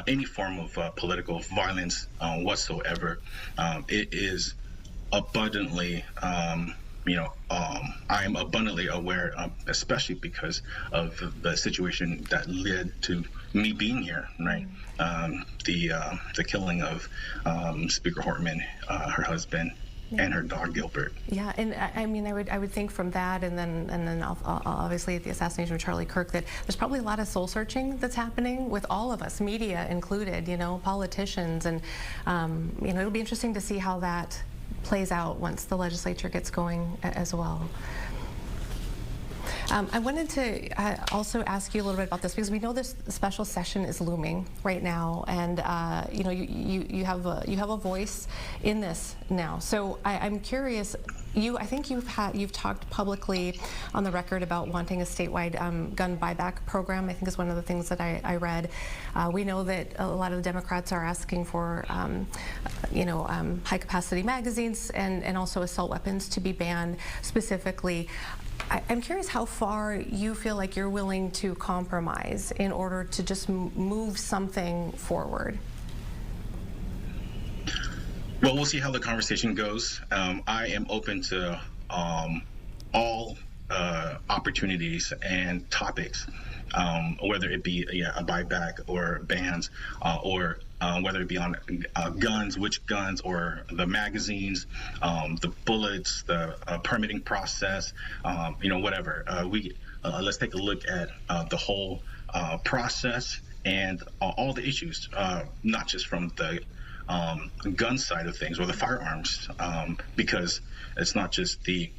any form of political violence whatsoever. It is abundantly I am abundantly aware, especially because of the situation that led to me being here, right? The killing of Speaker Hortman, her husband, and her dog Gilbert. Yeah, and I would think from that, and then obviously the assassination of Charlie Kirk, that there's probably a lot of soul searching that's happening with all of us, media included, politicians, and it'll be interesting to see how that plays out once the legislature gets going as well. I wanted to also ask you a little bit about this, because we know this special session is looming right now, and you have a voice in this now. So I'm curious. I think you've talked publicly on the record about wanting a statewide gun buyback program. I think is one of the things that I read. We know that a lot of the Democrats are asking for high capacity magazines and also assault weapons to be banned specifically. I'm curious how far you feel like you're willing to compromise in order to just move something forward. Well, we'll see how the conversation goes. I am open to all opportunities and topics, whether it be a buyback or bans, or whether it be on guns, which guns, or the magazines, the bullets, the permitting process, whatever. Let's take a look at the whole process and all the issues, not just from the gun side of things or the firearms, because it's not just the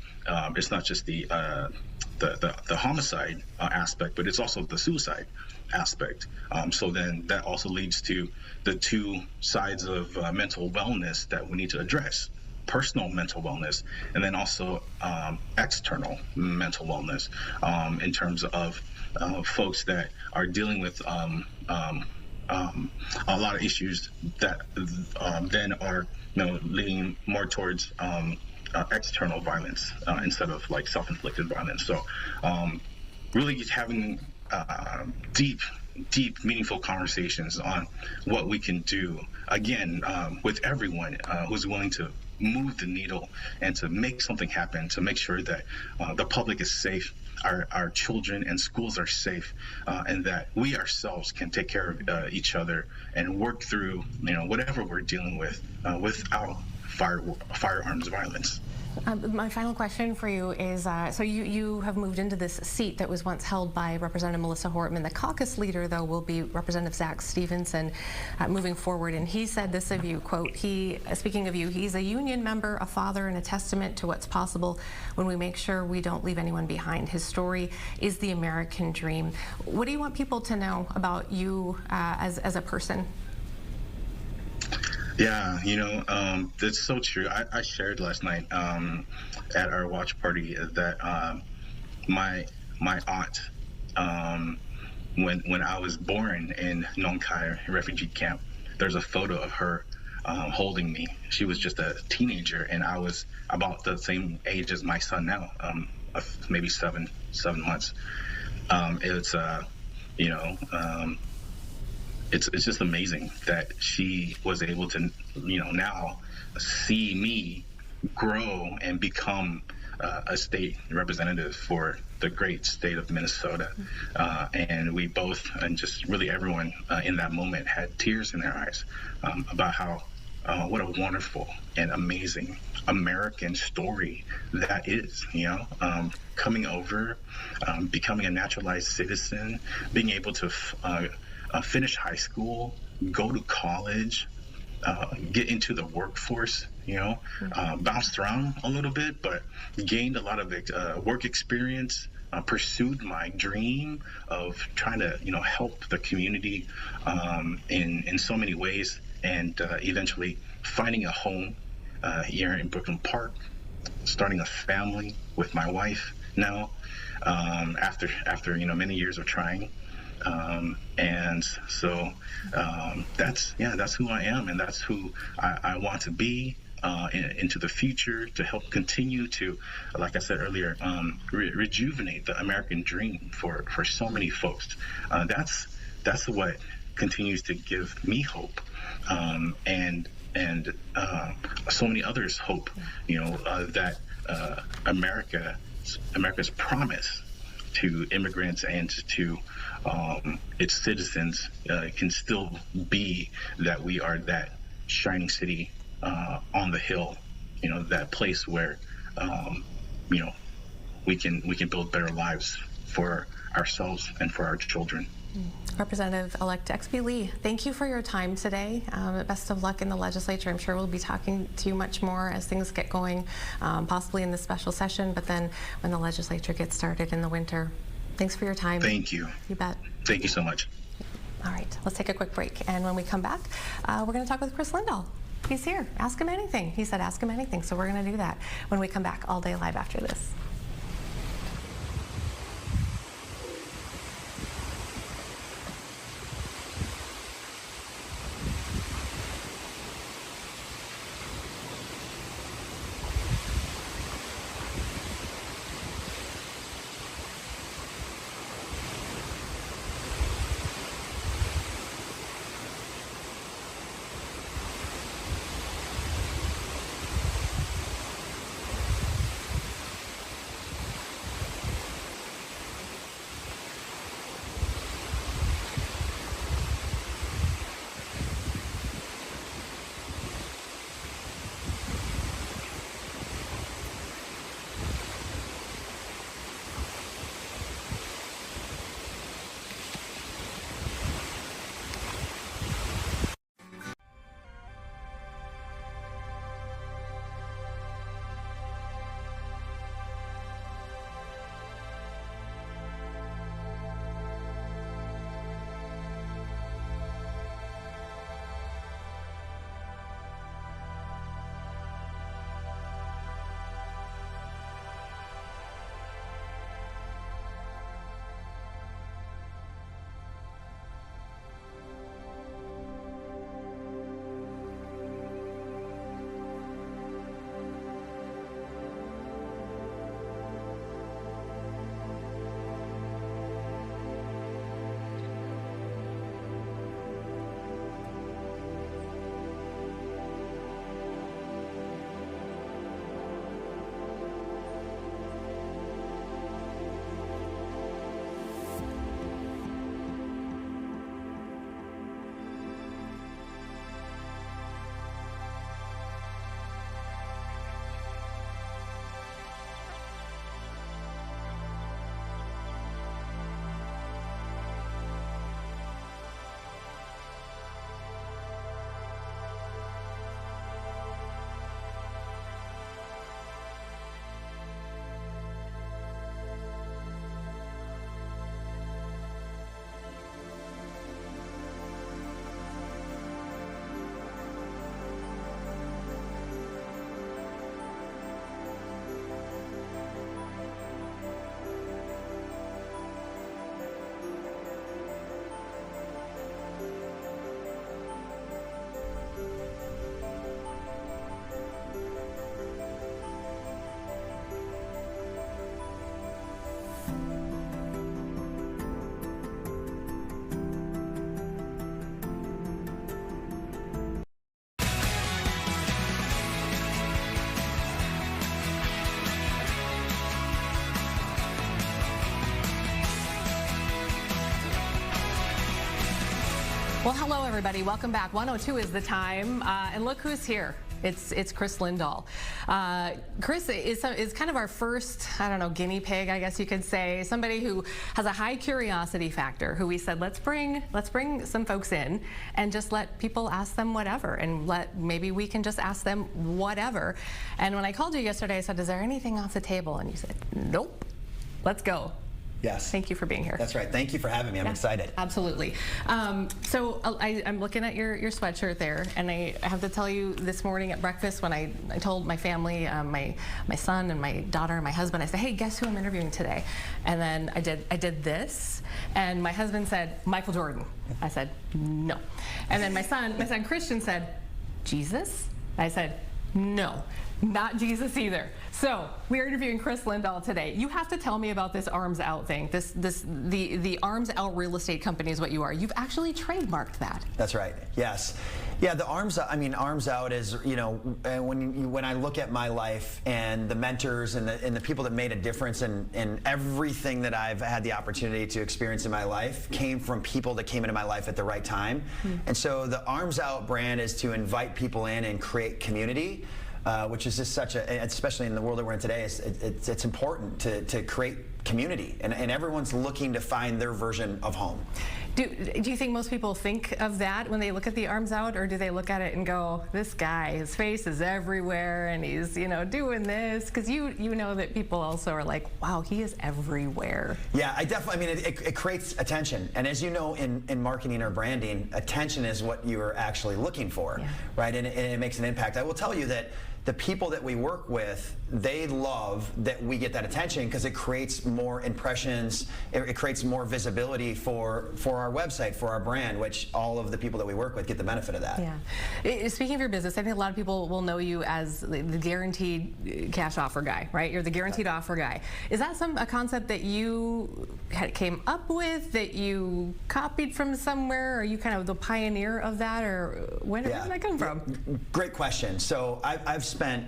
homicide aspect, but it's also the suicide aspect. So then that also leads to the two sides of mental wellness that we need to address: personal mental wellness, and then also external mental wellness, in terms of folks that are dealing with a lot of issues that then are leaning more towards external violence instead of like self-inflicted violence. So really just having deep, meaningful conversations on what we can do, again, with everyone who's willing to move the needle and to make something happen, to make sure that the public is safe, our children and schools are safe, and that we ourselves can take care of each other and work through whatever we're dealing with without firearms violence. My final question for you is, so you have moved into this seat that was once held by Representative Melissa Hortman. The caucus leader, though, will be Representative Zach Stevenson moving forward. And he said this of you, quote, speaking of you, he's a union member, a father, and a testament to what's possible when we make sure we don't leave anyone behind. His story is the American dream. What do you want people to know about you as a person? Yeah, that's so true. I shared last night at our watch party that my aunt, when I was born in Nong Khai refugee camp, there's a photo of her holding me. She was just a teenager, and I was about the same age as my son now, maybe seven months. It's just amazing that she was able to, now see me grow and become a state representative for the great state of Minnesota. And we both, and just really everyone in that moment, had tears in their eyes about how, what a wonderful and amazing American story that is, coming over, becoming a naturalized citizen, being able to finish high school, go to college, get into the workforce, bounced around a little bit, but gained a lot of work experience, pursued my dream of trying to, help the community in so many ways, and eventually finding a home here in Brooklyn Park, starting a family with my wife now, after many years of trying. And so that's who I am, and that's who I want to be into the future, to help continue to, like I said earlier, rejuvenate the American dream for so many folks. That's what continues to give me hope, and so many others hope, that America's promise to immigrants and to its citizens can still be that we are that shining city on the hill, that place where we can build better lives for ourselves and for our children. Representative-elect XB Lee, thank you for your time today. Best of luck in the legislature. I'm sure we'll be talking to you much more as things get going, possibly in the special session, but then when the legislature gets started in the winter. Thanks for your time. Thank you. You bet. Thank you so much. All right, let's take a quick break. And when we come back, we're going to talk with Kris Lindahl. He's here. Ask him anything. He said ask him anything, so we're going to do that when we come back all day live after this. Well, hello, everybody. Welcome back. 1:02 is the time. And look who's here. It's Kris Lindahl. Kris is kind of our first, I don't know, guinea pig, I guess you could say. Somebody who has a high curiosity factor, who we said, let's bring some folks in and just let people ask them whatever, and maybe we can just ask them whatever. And when I called you yesterday, I said, is there anything off the table? And you said, nope. Let's go. Yes. Thank you for being here. That's right. Thank you for having me. I'm excited. Absolutely. So I'm looking at your sweatshirt there, and I have to tell you, this morning at breakfast, when I told my family, my son and my daughter and my husband, I said, hey, guess who I'm interviewing today? And then I did this, and my husband said, Michael Jordan. I said, no. And then my son Christian said, Jesus? I said, no. Not Jesus either. So we're interviewing Kris Lindahl today. You have to tell me about this Arms Out thing. The Arms Out real estate company is what you are. You've actually trademarked that. That's right. Yes. Yeah. The Arms Out is, you know, when I look at my life and the mentors and the people that made a difference in everything that I've had the opportunity to experience in my life came from people that came into my life at the right time. And so the Arms Out brand is to invite people in and create community. Which is just especially in the world that we're in today, it's important to create community, and everyone's looking to find their version of home. Do you think most people think of that when they look at the Arms Out, or do they look at it and go, this guy, his face is everywhere and he's, you know, doing this? Because you know that people also are like, wow, he is everywhere. Yeah, I mean, it creates attention. And as you know, in marketing or branding, attention is what you're actually looking for, right? And it makes an impact. I will tell you that the people that we work with, they love that we get that attention because it creates more impressions, it creates more visibility for our website, for our brand, which all of the people that we work with get the benefit of that. Yeah. Speaking of your business, I think a lot of people will know you as the guaranteed cash offer guy, right? You're the guaranteed offer guy. Is that a concept that you came up with, that you copied from somewhere? Are you kind of the pioneer of that, or where did that come from? Great question. So I've spent,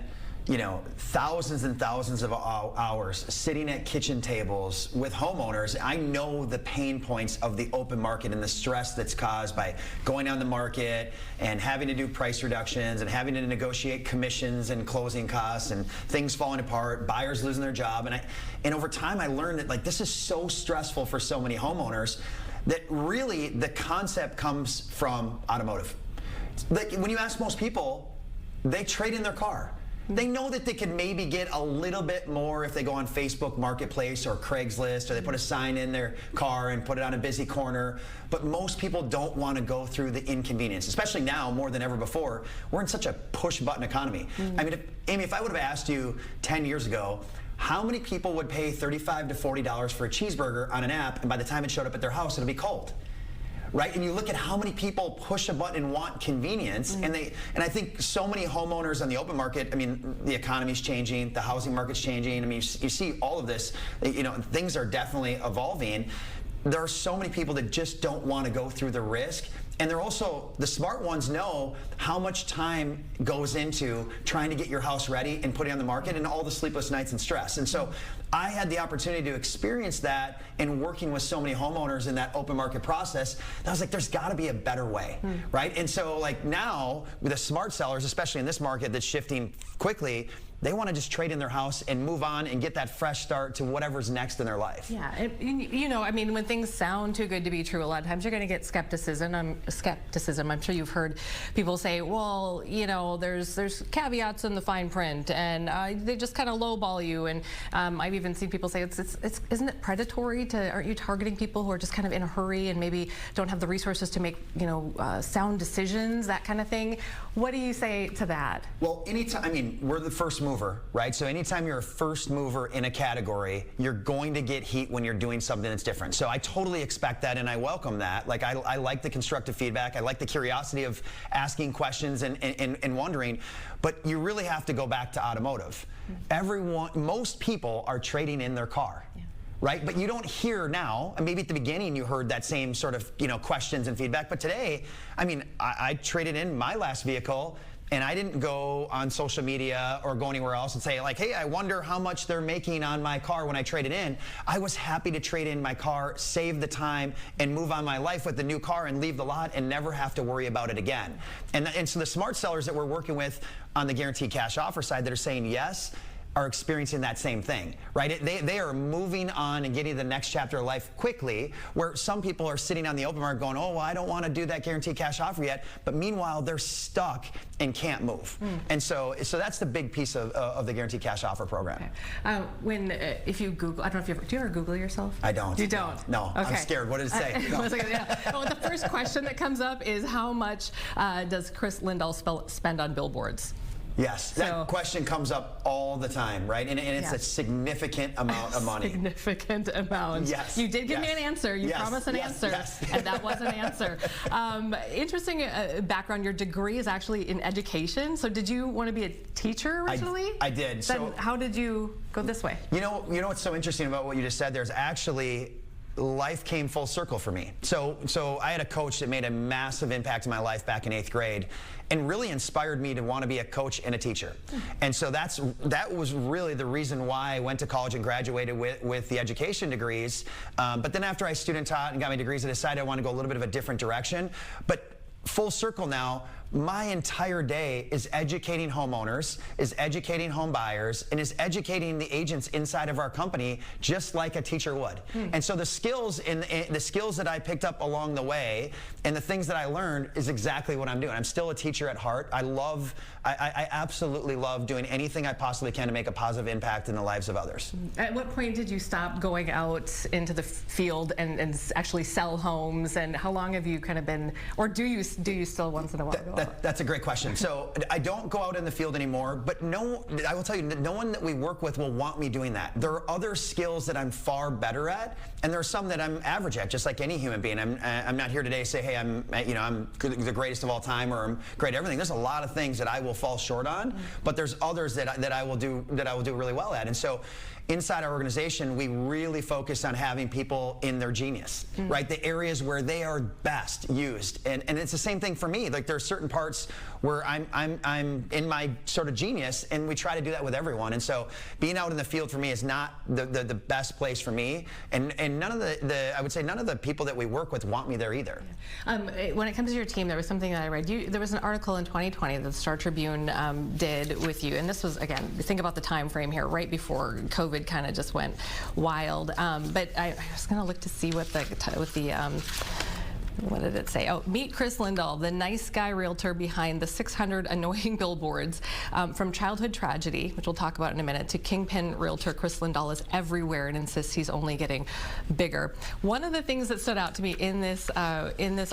you know, thousands and thousands of hours sitting at kitchen tables with homeowners. I know the pain points of the open market and the stress that's caused by going on the market and having to do price reductions and having to negotiate commissions and closing costs and things falling apart, buyers losing their job. And over time I learned that, like, this is so stressful for so many homeowners that really the concept comes from automotive. Like, when you ask most people, they trade in their car. They know that they could maybe get a little bit more if they go on Facebook Marketplace or Craigslist, or they put a sign in their car and put it on a busy corner. But most people don't want to go through the inconvenience, especially now more than ever before. We're in such a push-button economy. I mean, Amy, if I would have asked you 10 years ago, how many people would pay $35 to $40 for a cheeseburger on an app, and by the time it showed up at their house, it'll be cold? Right? And you look at how many people push a button and want convenience, and I think so many homeowners on the open market, I mean, the economy's changing, the housing market's changing. I mean, you see all of this, you know, things are definitely evolving. There are so many people that just don't want to go through the risk. And they're also, the smart ones know how much time goes into trying to get your house ready and putting it on the market, and all the sleepless nights and stress. And so I had the opportunity to experience that in working with so many homeowners in that open market process. And I was like, there's got to be a better way, right? And so, like, now with the smart sellers, especially in this market that's shifting quickly, they want to just trade in their house and move on and get that fresh start to whatever's next in their life. Yeah, you know, I mean, when things sound too good to be true, a lot of times you're going to get skepticism. I'm sure you've heard people say, well, you know, there's caveats in the fine print, and they just kind of lowball you. And I've even seen people say, isn't it predatory aren't you targeting people who are just kind of in a hurry and maybe don't have the resources to make, you know, sound decisions, that kind of thing? What do you say to that? Well, anytime, I mean, we're the first mover, right? So anytime you're a first mover in a category, you're going to get heat when you're doing something that's different. So I totally expect that, and I welcome that. Like, I like the constructive feedback. I like the curiosity of asking questions and wondering, but you really have to go back to automotive. Most people are trading in their car. Right? But you don't hear now, and maybe at the beginning you heard that same sort of, you know, questions and feedback, but today, I mean, I traded in my last vehicle, And I didn't go on social media or go anywhere else and say like, hey, I wonder how much they're making on my car when I trade it in. I was happy to trade in my car, save the time, and move on my life with the new car and leave the lot and never have to worry about it again. And so the smart sellers that we're working with on the guaranteed cash offer side that are saying yes, are experiencing that same thing, right? They are moving on and getting to the next chapter of life quickly, where some people are sitting on the open market going, oh, well, I don't want to do that guaranteed cash offer yet, but meanwhile, they're stuck and can't move. And so that's the big piece of the guaranteed cash offer program. Okay. If you Google, I don't know if you ever, do you ever Google yourself? I don't. You don't? No, Okay. I'm scared. What did it say? No. Well, the first question that comes up is how much does Kris Lindahl spend on billboards? Yes, that question comes up all the time, right? And it's a significant amount of money. Significant amount. Yes. You did give me an answer. You promised an answer, and that was an answer. Interesting background. Your degree is actually in education. So did you want to be a teacher originally? I did. Then So how did you go this way? You know what's so interesting about what you just said? There's actually life came full circle for me. So I had a coach that made a massive impact in my life back in 8th grade and really inspired me to want to be a coach and a teacher. And so that was really the reason why I went to college and graduated with the education degrees. But then after I student taught and got my degrees, I decided I want to go a little bit of a different direction. But full circle now, my entire day is educating homeowners, is educating home buyers, and is educating the agents inside of our company just like a teacher would. And so the skills that I picked up along the way and the things that I learned is exactly what I'm doing. I'm still a teacher at heart. I absolutely love doing anything I possibly can to make a positive impact in the lives of others. At what point did you stop going out into the field and actually sell homes? And how long have you kind of been, or do you still once in a while go out? That's a great question. So I don't go out in the field anymore, but I will tell you, no one that we work with will want me doing that. There are other skills that I'm far better at, and there are some that I'm average at, just like any human being. I'm not here today to say, hey, I'm the greatest of all time, or I'm great at everything. There's a lot of things that I will fall short on, but there's others that I will do really well at. And so inside our organization, we really focus on having people in their genius, right? The areas where they are best used. And it's the same thing for me. Like there are certain parts where I'm in my sort of genius, and we try to do that with everyone. And so being out in the field for me is not the best place for me. And none of I would say none of the people that we work with want me there either. When it comes to your team, there was something that I read. There was an article in 2020 that the Star Tribune did with you, and this was, again, think about the time frame here, right before COVID kind of just went wild. But I was going to look to see what what did it say? Oh, meet Kris Lindahl, the nice guy realtor behind the 600 annoying billboards. From childhood tragedy, which we'll talk about in a minute, to kingpin realtor, Kris Lindahl is everywhere and insists he's only getting bigger. One of the things that stood out to me in this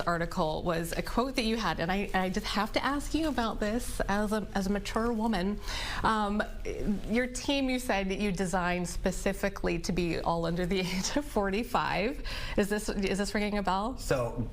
article was a quote that you had, and I just have to ask you about this as a mature woman. Your team, you said that you designed specifically to be all under the age of 45. Is this ringing a bell? So,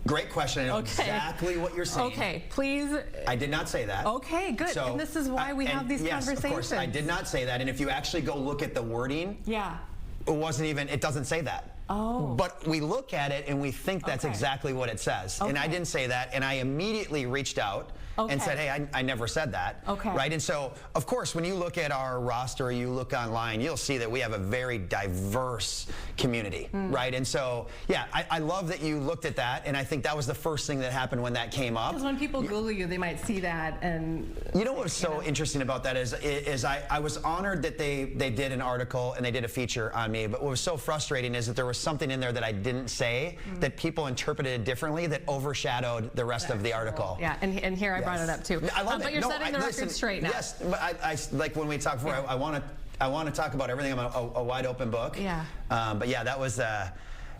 great question. I know exactly what you're saying. Okay, please. I did not say that. Okay, good. So, and this is why we have these conversations. Of course, I did not say that. And if you actually go look at the wording, it doesn't say that. Oh. But we look at it and we think that's exactly what it says. And I didn't say that, and I immediately reached out and said, hey, I never said that. Right? And so, of course, when you look at our roster or you look online, you'll see that we have a very diverse community, right? And so, yeah, I love that you looked at that, and I think that was the first thing that happened when that came up. Because when people Google you, they might see that, and you know what's so interesting about that is I was honored that they did an article and they did a feature on me, but what was so frustrating is that there was something in there that I didn't say that people interpreted differently that overshadowed the rest of the article. Yeah, and here I brought it up too. I love it. But you're setting the record straight now. Yes, but I like when we talked before, I want to talk about everything. I'm a wide open book. Yeah. But yeah, that was.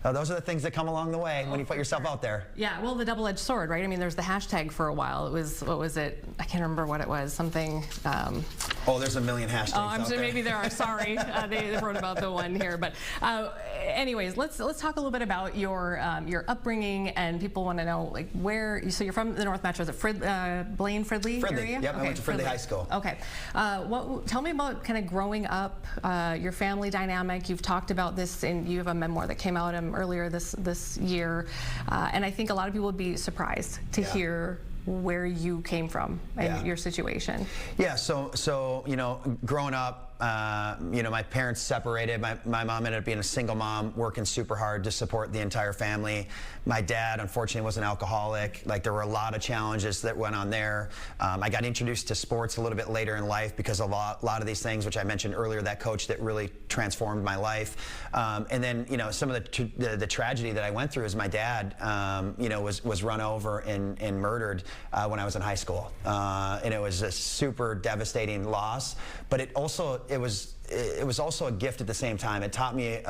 Those are the things that come along the way when you put yourself out there. Yeah, well, the double-edged sword, right? I mean, there's the hashtag for a while. It was, what was it? I can't remember what it was. Something. Oh, there's a million hashtags. Oh, I'm sure maybe there are. Sorry, they wrote about the one here. But anyways, let's talk a little bit about your upbringing, and people want to know like where. So you're from the North Metro. Is it Blaine Fridley area? Yep, I went to Fridley High School. Okay. Tell me about kind of growing up, your family dynamic. You've talked about this, and you have a memoir that came out earlier this year, and I think a lot of people would be surprised to hear where you came from and your situation. Yeah, so you know, growing up, you know, my parents separated. My mom ended up being a single mom, working super hard to support the entire family. My dad, unfortunately, was an alcoholic. Like, there were a lot of challenges that went on there. I got introduced to sports a little bit later in life because a lot of these things, which I mentioned earlier, that coach that really transformed my life. And then, you know, some of the tragedy that I went through is my dad, you know, was run over and murdered when I was in high school. And it was a super devastating loss, but it was also a gift at the same time. It taught me,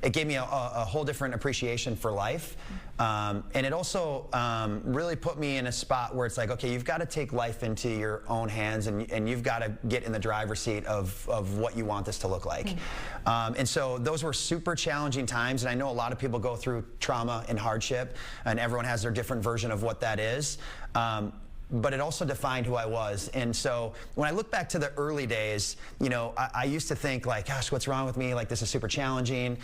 it gave me a whole different appreciation for life. And it also really put me in a spot where it's like, okay, you've got to take life into your own hands, and you've got to get in the driver's seat of what you want this to look like. And so those were super challenging times, and I know a lot of people go through trauma and hardship, and everyone has their different version of what that is. But it also defined who I was. And so when I look back to the early days, you know, I used to think like, gosh, what's wrong with me? Like, this is super challenging.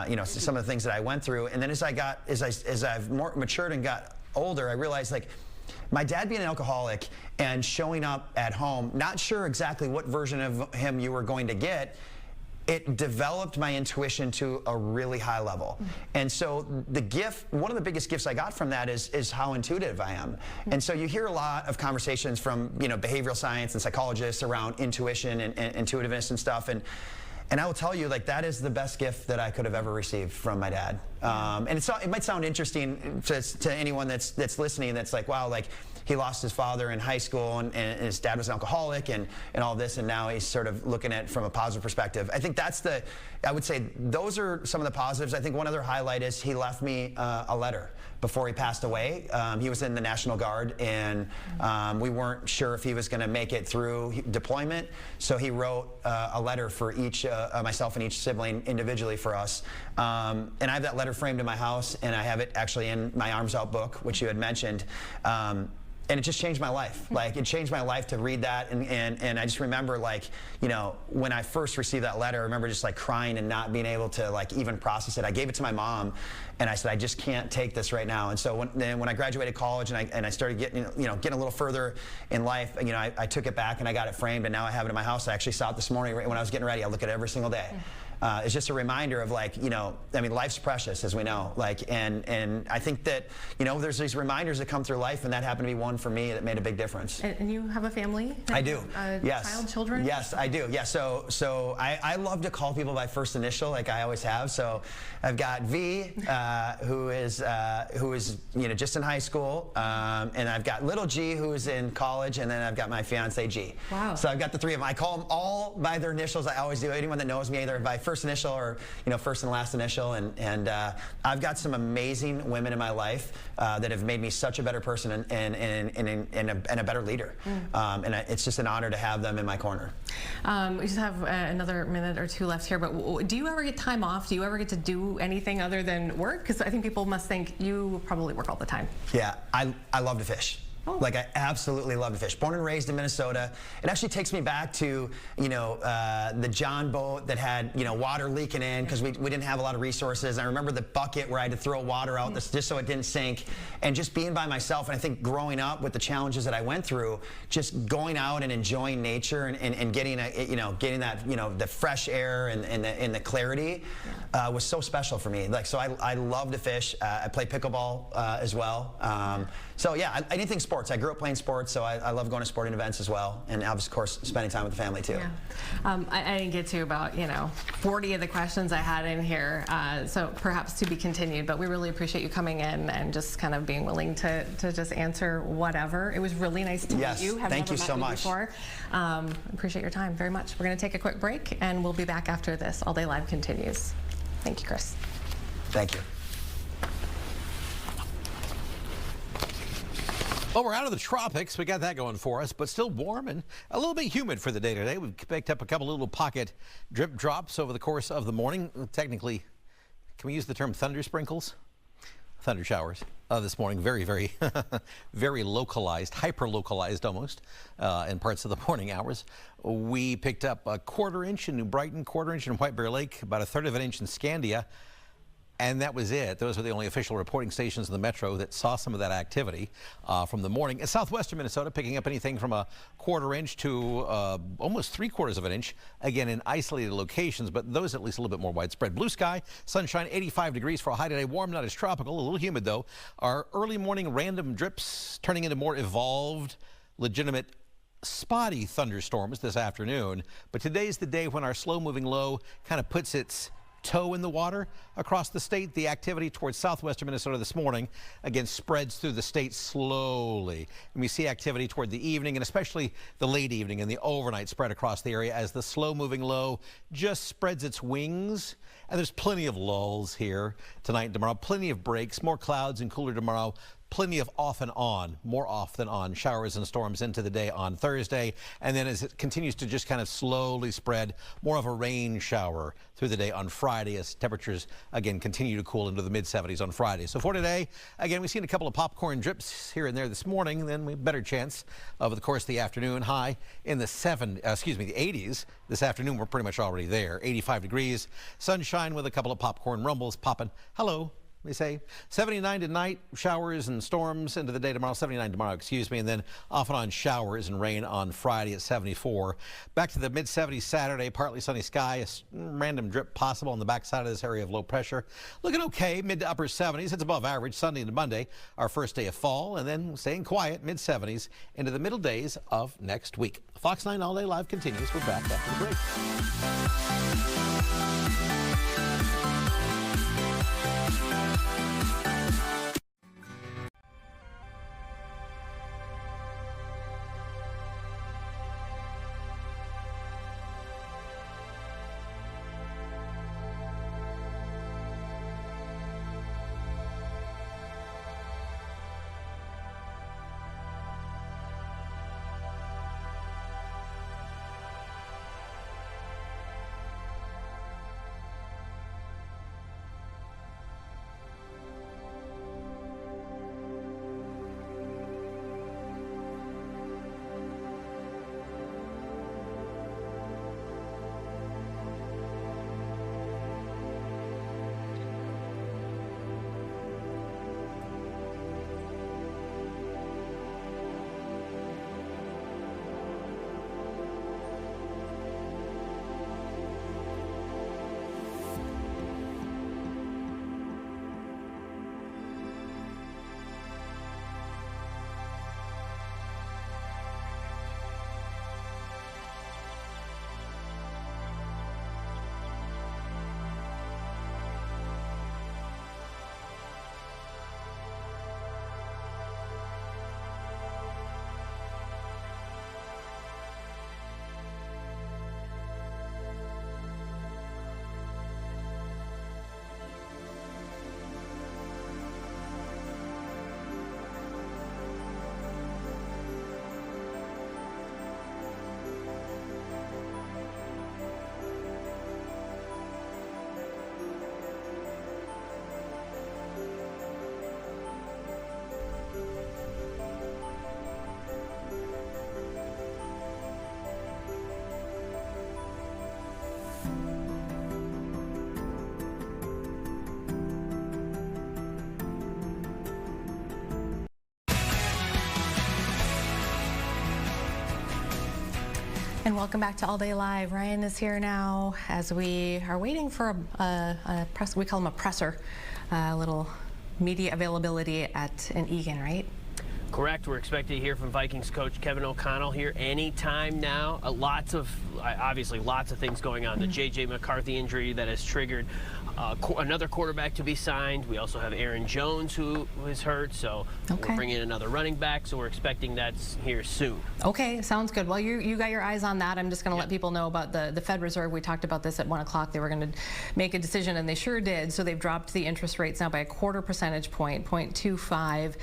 You know, some of the things that I went through. And then as I've more matured and got older, I realized, like, my dad being an alcoholic and showing up at home, not sure exactly what version of him you were going to get, it developed my intuition to a really high level. And so the gift, one of the biggest gifts I got from that is how intuitive I am. And so you hear a lot of conversations from, you know, behavioral science and psychologists around intuition and intuitiveness and stuff. And I will tell you, like, that is the best gift that I could have ever received from my dad. And it might sound interesting to anyone that's listening, that's like, wow, like, he lost his father in high school, and his dad was an alcoholic, and all this, and now he's sort of looking at it from a positive perspective. I think I would say those are some of the positives. I think one other highlight is he left me a letter before he passed away. He was in the National Guard, and we weren't sure if he was going to make it through deployment, so he wrote a letter for each, myself and each sibling individually for us. And I have that letter framed in my house, and I have it actually in my Arms Out book, which you had mentioned. And it just changed my life. Like, it changed my life to read that, and I just remember, like, you know, when I first received that letter, I remember just like crying and not being able to like even process it. I gave it to my mom, and I said, I just can't take this right now. And so when I graduated college and I started getting a little further in life, you know, I took it back and I got it framed, and now I have it in my house. I actually saw it this morning when I was getting ready. I look at it every single day. It's just a reminder of, like, you know, I mean, life's precious, as we know. Like, and I think that, you know, there's these reminders that come through life, and that happened to be one for me that made a big difference. And you have a family? I do. Yes. Child, children? Yes, I do. Yeah. So I love to call people by first initial, like I always have. So I've got V, who is you know, just in high school, and I've got little G, who is in college, and then I've got my fiance G. Wow. So I've got the three of them. I call them all by their initials. I always do. Anyone that knows me, either by first initial or, you know, first and last initial. And I've got some amazing women in my life that have made me such a better person and a better leader. And it's just an honor to have them in my corner. We just have another minute or two left here, but do you ever get time off? Do you ever get to do anything other than work? Because I think people must think you probably work all the time. Yeah, I love to fish. Oh. Like, I absolutely love to fish. Born and raised in Minnesota. It actually takes me back to, you know, the John boat that had, you know, water leaking in because we didn't have a lot of resources. I remember the bucket where I had to throw water out just so it didn't sink, and just being by myself. And I think growing up with the challenges that I went through, just going out and enjoying nature and getting that, you know, the fresh air and the clarity was so special for me. Like, so I love to fish. I play pickleball as well. So yeah, anything sports. I grew up playing sports, so I love going to sporting events as well, and of course spending time with the family too. Yeah. I didn't get to about 40 of the questions I had in here, so perhaps to be continued. But we really appreciate you coming in and just kind of being willing to just answer whatever. It was really nice to meet you. Thank you so much. Appreciate your time very much. We're going to take a quick break, and we'll be back after this. All Day Live continues. Thank you, Kris. Thank you. Well, we're out of the tropics. We got that going for us, but still warm and a little bit humid for the day today. We've picked up a couple little pocket drip drops over the course of the morning. Technically, can we use the term thunder sprinkles? Thunder showers this morning. Very, very, very localized, hyper-localized almost in parts of the morning hours. We picked up a 1/4 inch in New Brighton, 1/4 inch in White Bear Lake, about 1/3 of an inch in Scandia. And that was it. Those are the only official reporting stations in the metro that saw some of that activity from the morning. In southwestern Minnesota, picking up anything from a 1/4 inch to almost 3/4 of an inch, again in isolated locations, but those at least a little bit more widespread. Blue sky, sunshine, 85 degrees for a high today. Warm, not as tropical, a little humid though. Our early morning random drips turning into more evolved, legitimate spotty thunderstorms this afternoon. But today's the day when our slow-moving low kind of puts its toe in the water across the state. The activity towards southwestern Minnesota this morning, again, spreads through the state slowly. And we see activity toward the evening and especially the late evening and the overnight spread across the area as the slow-moving low just spreads its wings. And there's plenty of lulls here tonight and tomorrow, plenty of breaks, more clouds and cooler tomorrow. Plenty of off and on, more off than on, showers and storms into the day on Thursday. And then as it continues to just kind of slowly spread, more of a rain shower through the day on Friday as temperatures, again, continue to cool into the mid-70s on Friday. So for today, again, we've seen a couple of popcorn drips here and there this morning. Then we have a better chance over the course of the afternoon. High in the 80s. This afternoon, we're pretty much already there. 85 degrees, sunshine with a couple of popcorn rumbles popping. Hello. We say 79 tonight, showers and storms into the day tomorrow, 79 tomorrow, excuse me, and then off and on showers and rain on Friday at 74. Back to the mid-70s Saturday, partly sunny sky, a random drip possible on the backside of this area of low pressure. Looking okay, mid to upper 70s. It's above average Sunday into Monday, our first day of fall, and then staying quiet, mid-70s into the middle days of next week. Fox 9 All Day Live continues. We're back after the break. And welcome back to All Day Live. Ryan is here now as we are waiting for a press. We call him a presser, a little media availability in Eagan, right? Correct. We're expected to hear from Vikings Coach Kevin O'Connell here anytime now. Obviously lots of things going on. The J.J. McCarthy injury that has triggered another quarterback to be signed. We also have Aaron Jones who is hurt, so we're bringing in another running back, so we're expecting that's here soon. Okay, sounds good. Well, you got your eyes on that. I'm just going to let people know about the Fed Reserve. We talked about this at 1 o'clock. They were going to make a decision, and they sure did. So they've dropped the interest rates now by a 1/4 percentage point, 0.25.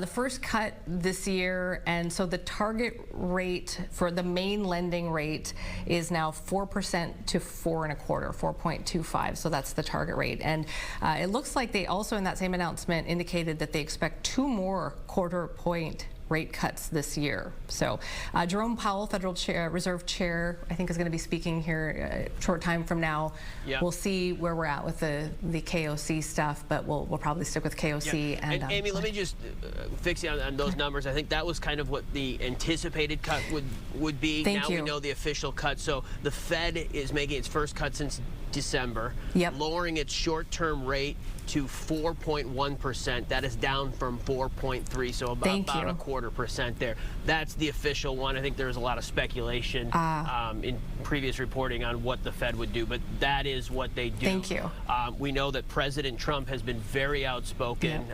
The first cut this year, and so the target rate for the main lending rate is now 4% to 4 1/4, 4.25. So that's the target rate. And it looks like they also in that same announcement indicated that they expect 2 more 1/4 point rate cuts this year. So Jerome Powell, Federal Reserve Chair, I think is going to be speaking here a short time from now. Yep. We'll see where we're at with the KOC stuff, but we'll probably stick with KOC. Yep. And Amy, let me just fix you on those numbers. I think that was kind of what the anticipated cut would be. Thank you. We know the official cut. So the Fed is making its first cut since December, lowering its short-term rate to 4.1%. That is down from 4.3, so about a 0.25% there. That's the official one. I think there was a lot of speculation in previous reporting on what the Fed would do, but that is what they do. Thank you. We know that President Trump has been very outspoken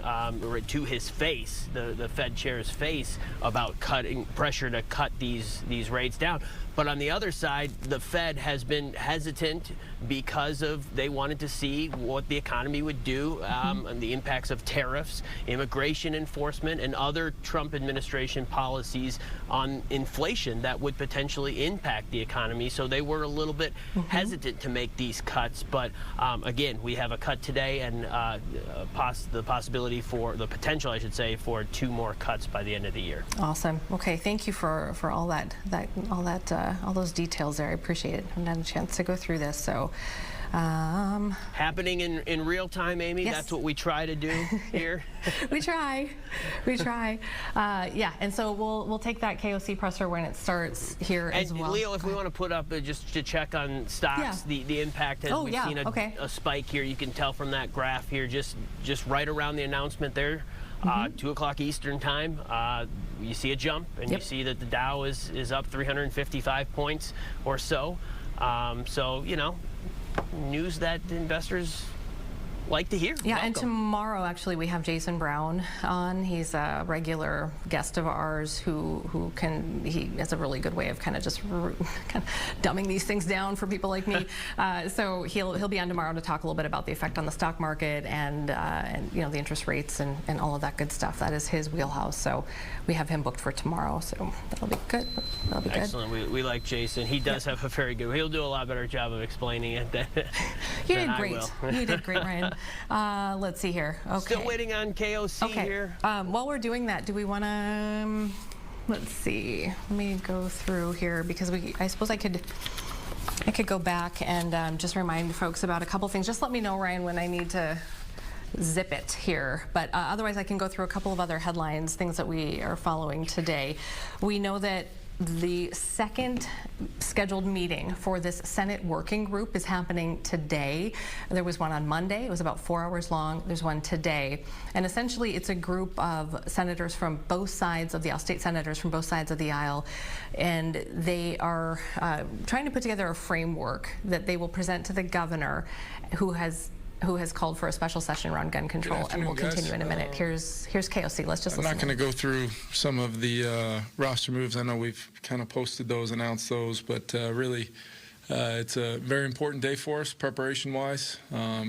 to his face, the Fed chair's face, about pressure to cut these rates down. But on the other side, the Fed has been hesitant because they wanted to see what the economy would do, and the impacts of tariffs, immigration enforcement, and other Trump administration policies on inflation that would potentially impact the economy. So they were a little bit hesitant to make these cuts. But again, we have a cut today, and the potential, I should say, for 2 more cuts by the end of the year. Awesome. Okay, thank you for all all those details there. I appreciate it. I haven't had a chance to go through this, so. Happening in real time, Amy. Yes. That's what we try to do here. We try. Yeah, and so we'll take that KOC presser when it starts here as well. And Leo, if we want to put up just to check on stocks, the impact has we've seen a spike here. You can tell from that graph here, just right around the announcement there. 2 o'clock Eastern time, you see a jump, and you see that the Dow is up 355 points or so. So, you know, news that investors like to hear. Yeah, Welcome. And tomorrow, actually, we have Jason Brown on. He's a regular guest of ours he has a really good way of kind of dumbing these things down for people like me. So he'll be on tomorrow to talk a little bit about the effect on the stock market and you know, the interest rates and all of that good stuff. That is his wheelhouse. So we have him booked for tomorrow. So that'll be good. That'll be excellent. Good. We like Jason. He does have a very good. He'll do a lot better job of explaining it than You did I great. will. You did great, Ryan. Let's see here. Okay. Still waiting on KOC here. While we're doing that, do we want to? Let's see. Let me go through here because I suppose I could go back and just remind folks about a couple things. Just let me know, Ryan, when I need to zip it here. But otherwise, I can go through a couple of other headlines, things that we are following today. We know that the second scheduled meeting for this Senate working group is happening today. There was one on Monday. It was about 4 hours long. There's one today. And essentially, it's a group of senators from both sides of the aisle, state senators from both sides of the aisle. And they are trying to put together a framework that they will present to the governor, who has called for a special session around gun control, and we'll continue in a minute. Here's KOC. Let's just listen. I'm not going to go through some of the roster moves. I know we've kind of posted those, announced those, but really it's a very important day for us preparation-wise,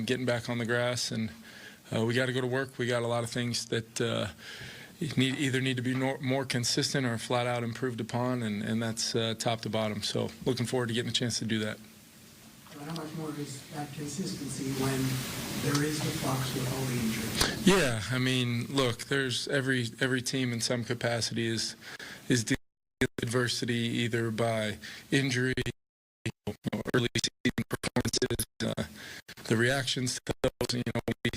getting back on the grass, and we got to go to work. We got a lot of things that either need to be more consistent or flat out improved upon, and that's top to bottom. So looking forward to getting a chance to do that. How much more is that consistency when there is the flux with all the injuries? Yeah, I mean, look, there's every team in some capacity is dealing with adversity either by injury, early season performances, the reactions to those.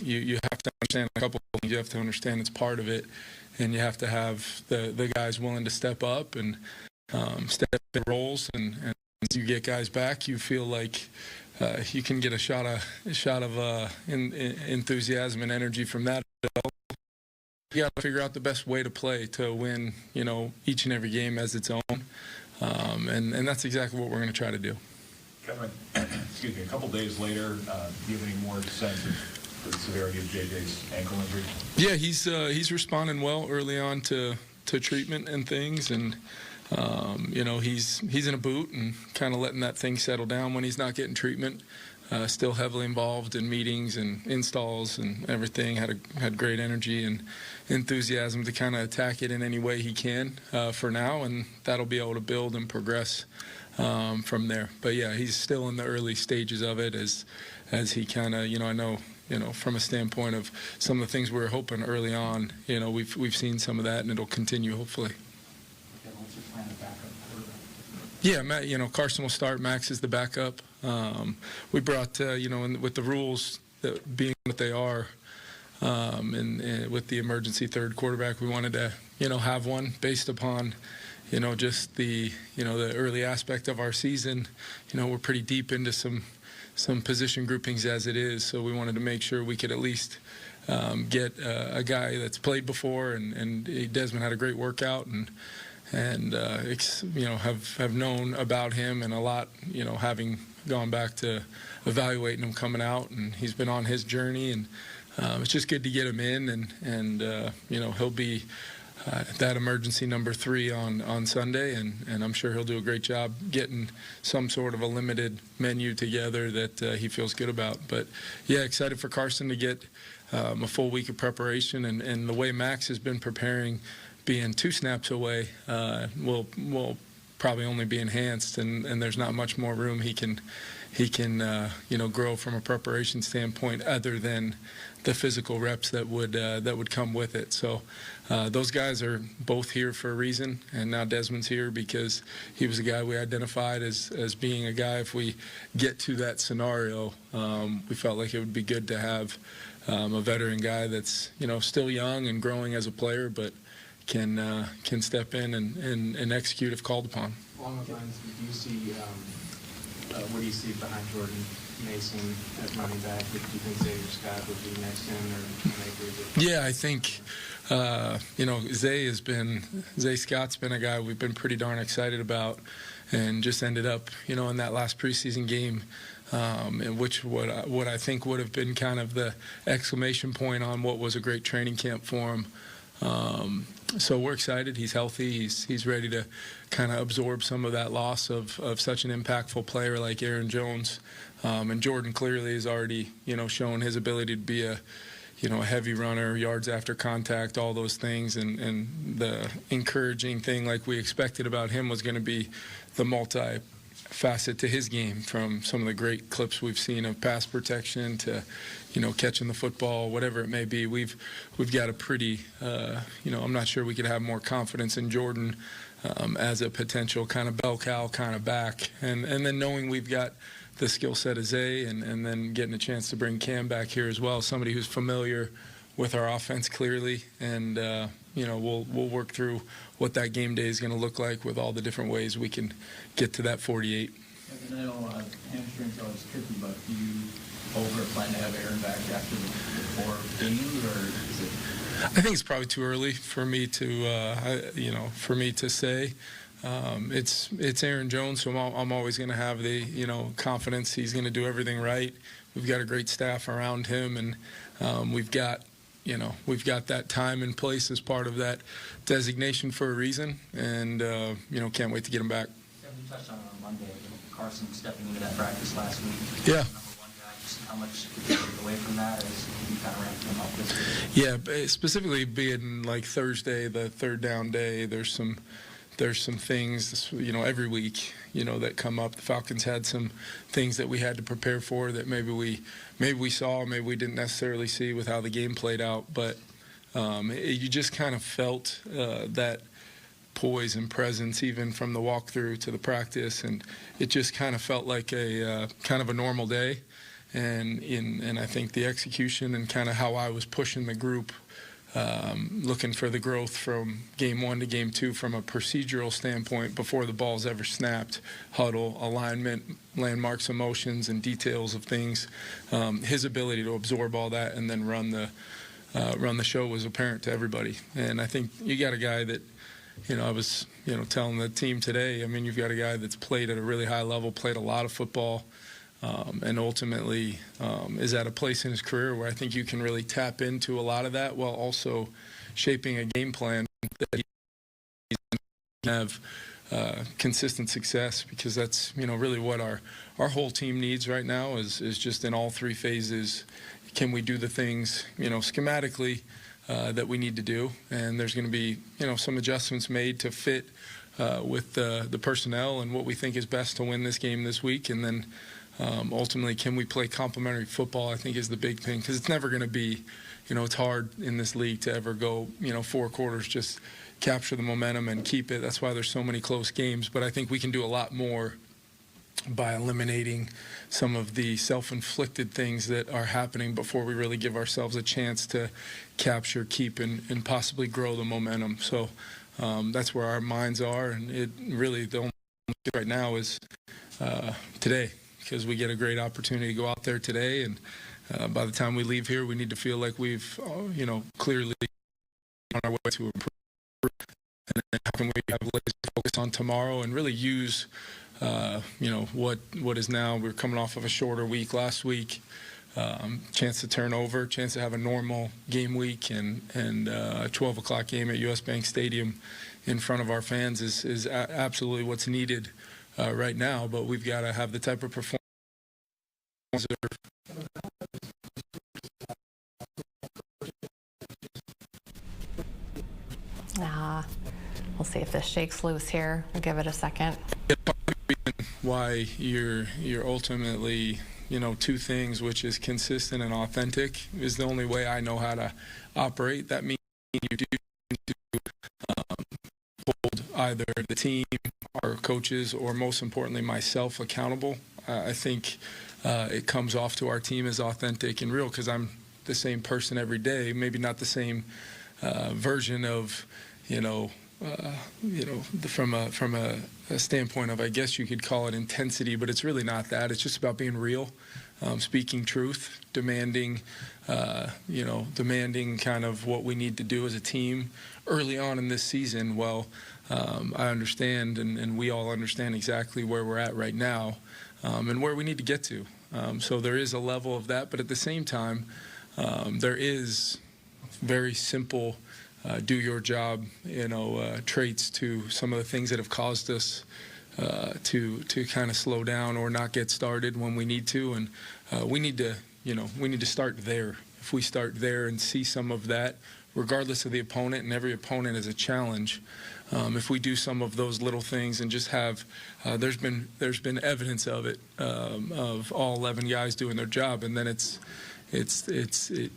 You have to understand a couple of things. You have to understand it's part of it, and you have to have the guys willing to step up and step up their roles and you get guys back, you feel like you can get a shot of enthusiasm and energy from that. You got to figure out the best way to play to win, each and every game as its own, and that's exactly what we're going to try to do. Kevin, excuse me. A couple days later, do you have any more sense of the severity of JJ's ankle injury? Yeah, he's responding well early on to treatment and things, and. He's in a boot and kind of letting that thing settle down when he's not getting treatment. Still heavily involved in meetings and installs and everything. Had great energy and enthusiasm to kind of attack it in any way he can for now, and that'll be able to build and progress from there. But yeah, he's still in the early stages of it as he kind of, I know from a standpoint of some of the things we were hoping early on. We've seen some of that, and it'll continue hopefully. What's your plan of backup quarterback? Yeah, Matt, Carson will start. Max is the backup. We brought, with the rules that being what they are, and with the emergency third quarterback, we wanted to, have one based upon, just the early aspect of our season. We're pretty deep into some position groupings as it is, so we wanted to make sure we could at least get a guy that's played before, and Desmond had a great workout, and have known about him and a lot, having gone back to evaluating him coming out, and he's been on his journey, and it's just good to get him in, and he'll be that emergency number 3 on Sunday, and I'm sure he'll do a great job getting some sort of a limited menu together that he feels good about. But yeah, excited for Carson to get a full week of preparation, and the way Max has been preparing, being 2 snaps away, will probably only be enhanced, and there's not much more room he can grow from a preparation standpoint other than the physical reps that would come with it. So those guys are both here for a reason, and now Desmond's here because he was a guy we identified as being a guy, if we get to that scenario, we felt like it would be good to have a veteran guy that's still young and growing as a player, but can step in and execute if called upon. Along those lines, what do you see behind Jordan Mason as running back? Do you think Xavier Scott would be next in, or Yeah, I think Zay Scott's been a guy we've been pretty darn excited about, and just ended up in that last preseason game, in which what I think would have been kind of the exclamation point on what was a great training camp for him. So we're excited. He's healthy. He's ready to kind of absorb some of that loss of such an impactful player like Aaron Jones. And Jordan clearly has already, shown his ability to be a heavy runner, yards after contact, all those things. And the encouraging thing, like we expected about him, was going to be the multi-facet to his game, from some of the great clips we've seen of pass protection to, catching the football, whatever it may be. We've got a pretty, I'm not sure we could have more confidence in Jordan as a potential kind of bell cow kind of back. And then knowing we've got the skill set of Zay, and then getting a chance to bring Cam back here as well, somebody who's familiar with our offense clearly, and we'll work through what that game day is going to look like with all the different ways we can get to that 48. I know hamstrings are always tricky, but do you plan to have Aaron back after the 4 games, or is it? I think it's probably too early for me to say. It's Aaron Jones, so I'm always going to have the confidence he's going to do everything right. We've got a great staff around him, and we've got that time and place as part of that designation for a reason, and can't wait to get him back. You touched on Monday, Carson stepping into that practice last week. Yeah. How much away from that as you kind of ramped him up this week? Yeah, specifically being like Thursday, the third down day, there's some things, every week, that come up. The Falcons had some things that we had to prepare for that maybe we saw, maybe we didn't necessarily see with how the game played out, but you just kind of felt that poise and presence even from the walkthrough to the practice, and it just kind of felt like a kind of a normal day. And I think the execution and kind of how I was pushing the group, looking for the growth from game 1 to game 2 from a procedural standpoint before the ball's ever snapped, huddle, alignment, landmarks, emotions, and details of things. His ability to absorb all that and then run the show was apparent to everybody. And I think you got a guy that, I was, telling the team today, you've got a guy that's played at a really high level, played a lot of football, and ultimately is at a place in his career where I think you can really tap into a lot of that while also shaping a game plan that he can have consistent success, because that's really what our whole team needs right now is just in all 3 phases. Can we do the things schematically that we need to do, and there's going to be some adjustments made to fit with the personnel and what we think is best to win this game this week, and then Ultimately, can we play complementary football, I think, is the big thing, because it's never going to be, it's hard in this league to ever go, 4 quarters, just capture the momentum and keep it. That's why there's so many close games. But I think we can do a lot more by eliminating some of the self-inflicted things that are happening before we really give ourselves a chance to capture, keep, and possibly grow the momentum. So that's where our minds are, and it really, the only thing right now is today, because we get a great opportunity to go out there today, and by the time we leave here, we need to feel like we've, clearly on our way to improve. And then how can we have laser focus on tomorrow and really use, what is now, we're coming off of a shorter week last week, chance to turn over, chance to have a normal game week, and a 12 o'clock game at US Bank Stadium in front of our fans is absolutely what's needed right now. But we've got to have the type of performance. We'll see if this shakes loose here. We'll give it a second. Why you're ultimately, two things, which is consistent and authentic, is the only way I know how to operate. That means you do hold either the team, our coaches, or most importantly myself accountable. I think it comes off to our team as authentic and real, because I'm the same person every day, maybe not the same version of, from a standpoint of, I guess you could call it intensity, but it's really not that. It's just about being real, speaking truth, demanding kind of what we need to do as a team early on in this season. Well, I understand, and we all understand exactly where we're at right now, and where we need to get to. So there is a level of that, but at the same time, there is very simple do your job, traits to some of the things that have caused us to kind of slow down or not get started when we need to. And we need to start there. If we start there and see some of that, regardless of the opponent, and every opponent is a challenge, if we do some of those little things and just have, there's been evidence of it, of all 11 guys doing their job, and then it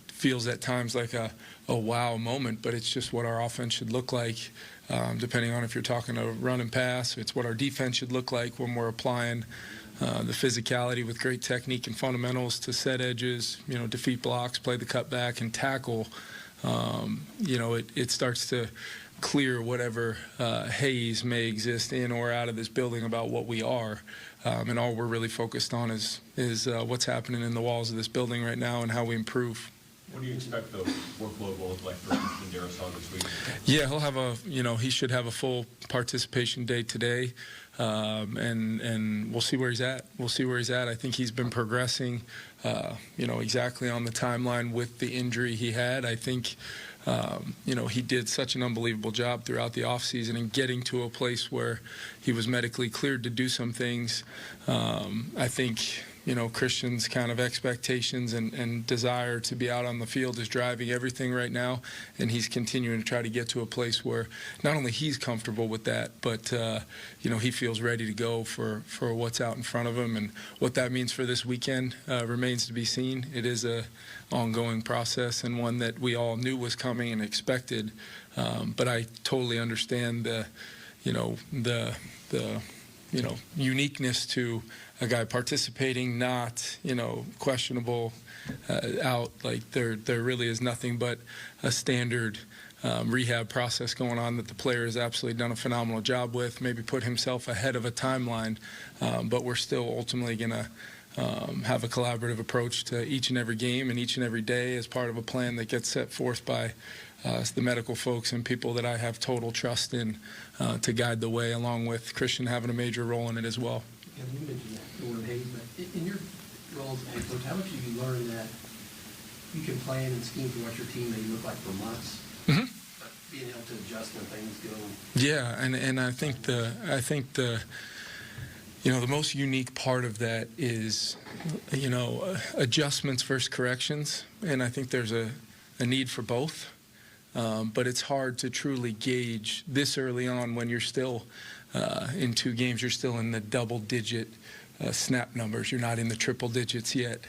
feels at times like a wow moment, but it's just what our offense should look like, depending on if you're talking to run and pass. It's what our defense should look like when we're applying the physicality with great technique and fundamentals to set edges, defeat blocks, play the cutback, and tackle. It starts to clear whatever haze may exist in or out of this building about what we are. And all we're really focused on is what's happening in the walls of this building right now and how we improve. What do you expect the workload will look like for Christian Darrisaw this week? Yeah, he'll have he should have a full participation day today, and we'll see where he's at. I think he's been progressing, exactly on the timeline with the injury he had. I think, he did such an unbelievable job throughout the offseason in getting to a place where he was medically cleared to do some things. I think, Christian's kind of expectations and desire to be out on the field is driving everything right now, and he's continuing to try to get to a place where not only he's comfortable with that, but he feels ready to go for what's out in front of him. And what that means for this weekend remains to be seen. It is a ongoing process, and one that we all knew was coming and expected, but I totally understand the uniqueness to a guy participating, not, questionable, out. Like there really is nothing but a standard rehab process going on that the player has absolutely done a phenomenal job with, maybe put himself ahead of a timeline, but we're still ultimately going to have a collaborative approach to each and every game and each and every day as part of a plan that gets set forth by the medical folks and people that I have total trust in to guide the way, along with Christian having a major role in it as well. Yeah, you mentioned that, but in your role as head coach, how much have you learned that you can plan and scheme for what your team may look like for months, but being able to adjust when things go? Yeah, and I think the most unique part of that is, adjustments versus corrections, and I think there's a need for both. But it's hard to truly gauge this early on when you're still in 2 games, you're still in the double-digit snap numbers. You're not in the triple digits yet,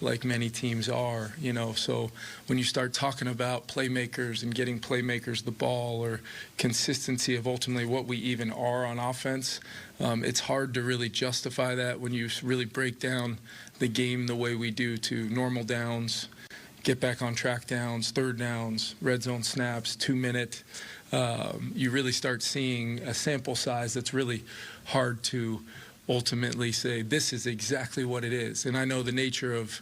like many teams are, you know. So when you start talking about playmakers and getting playmakers the ball, or consistency of ultimately what we even are on offense, it's hard to really justify that when you really break down the game the way we do to normal downs, get back on track downs, third downs, red zone snaps, 2-minute. You really start seeing a sample size that's really hard to ultimately say this is exactly what it is. And I know the nature of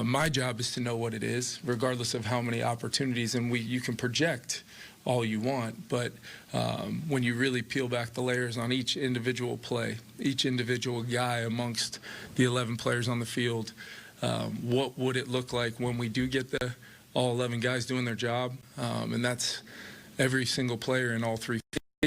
my job is to know what it is, regardless of how many opportunities, and you can project all you want, but when you really peel back the layers on each individual play, each individual guy amongst the 11 players on the field, what would it look like when we do get all 11 guys doing their job? And that's every single player in all three.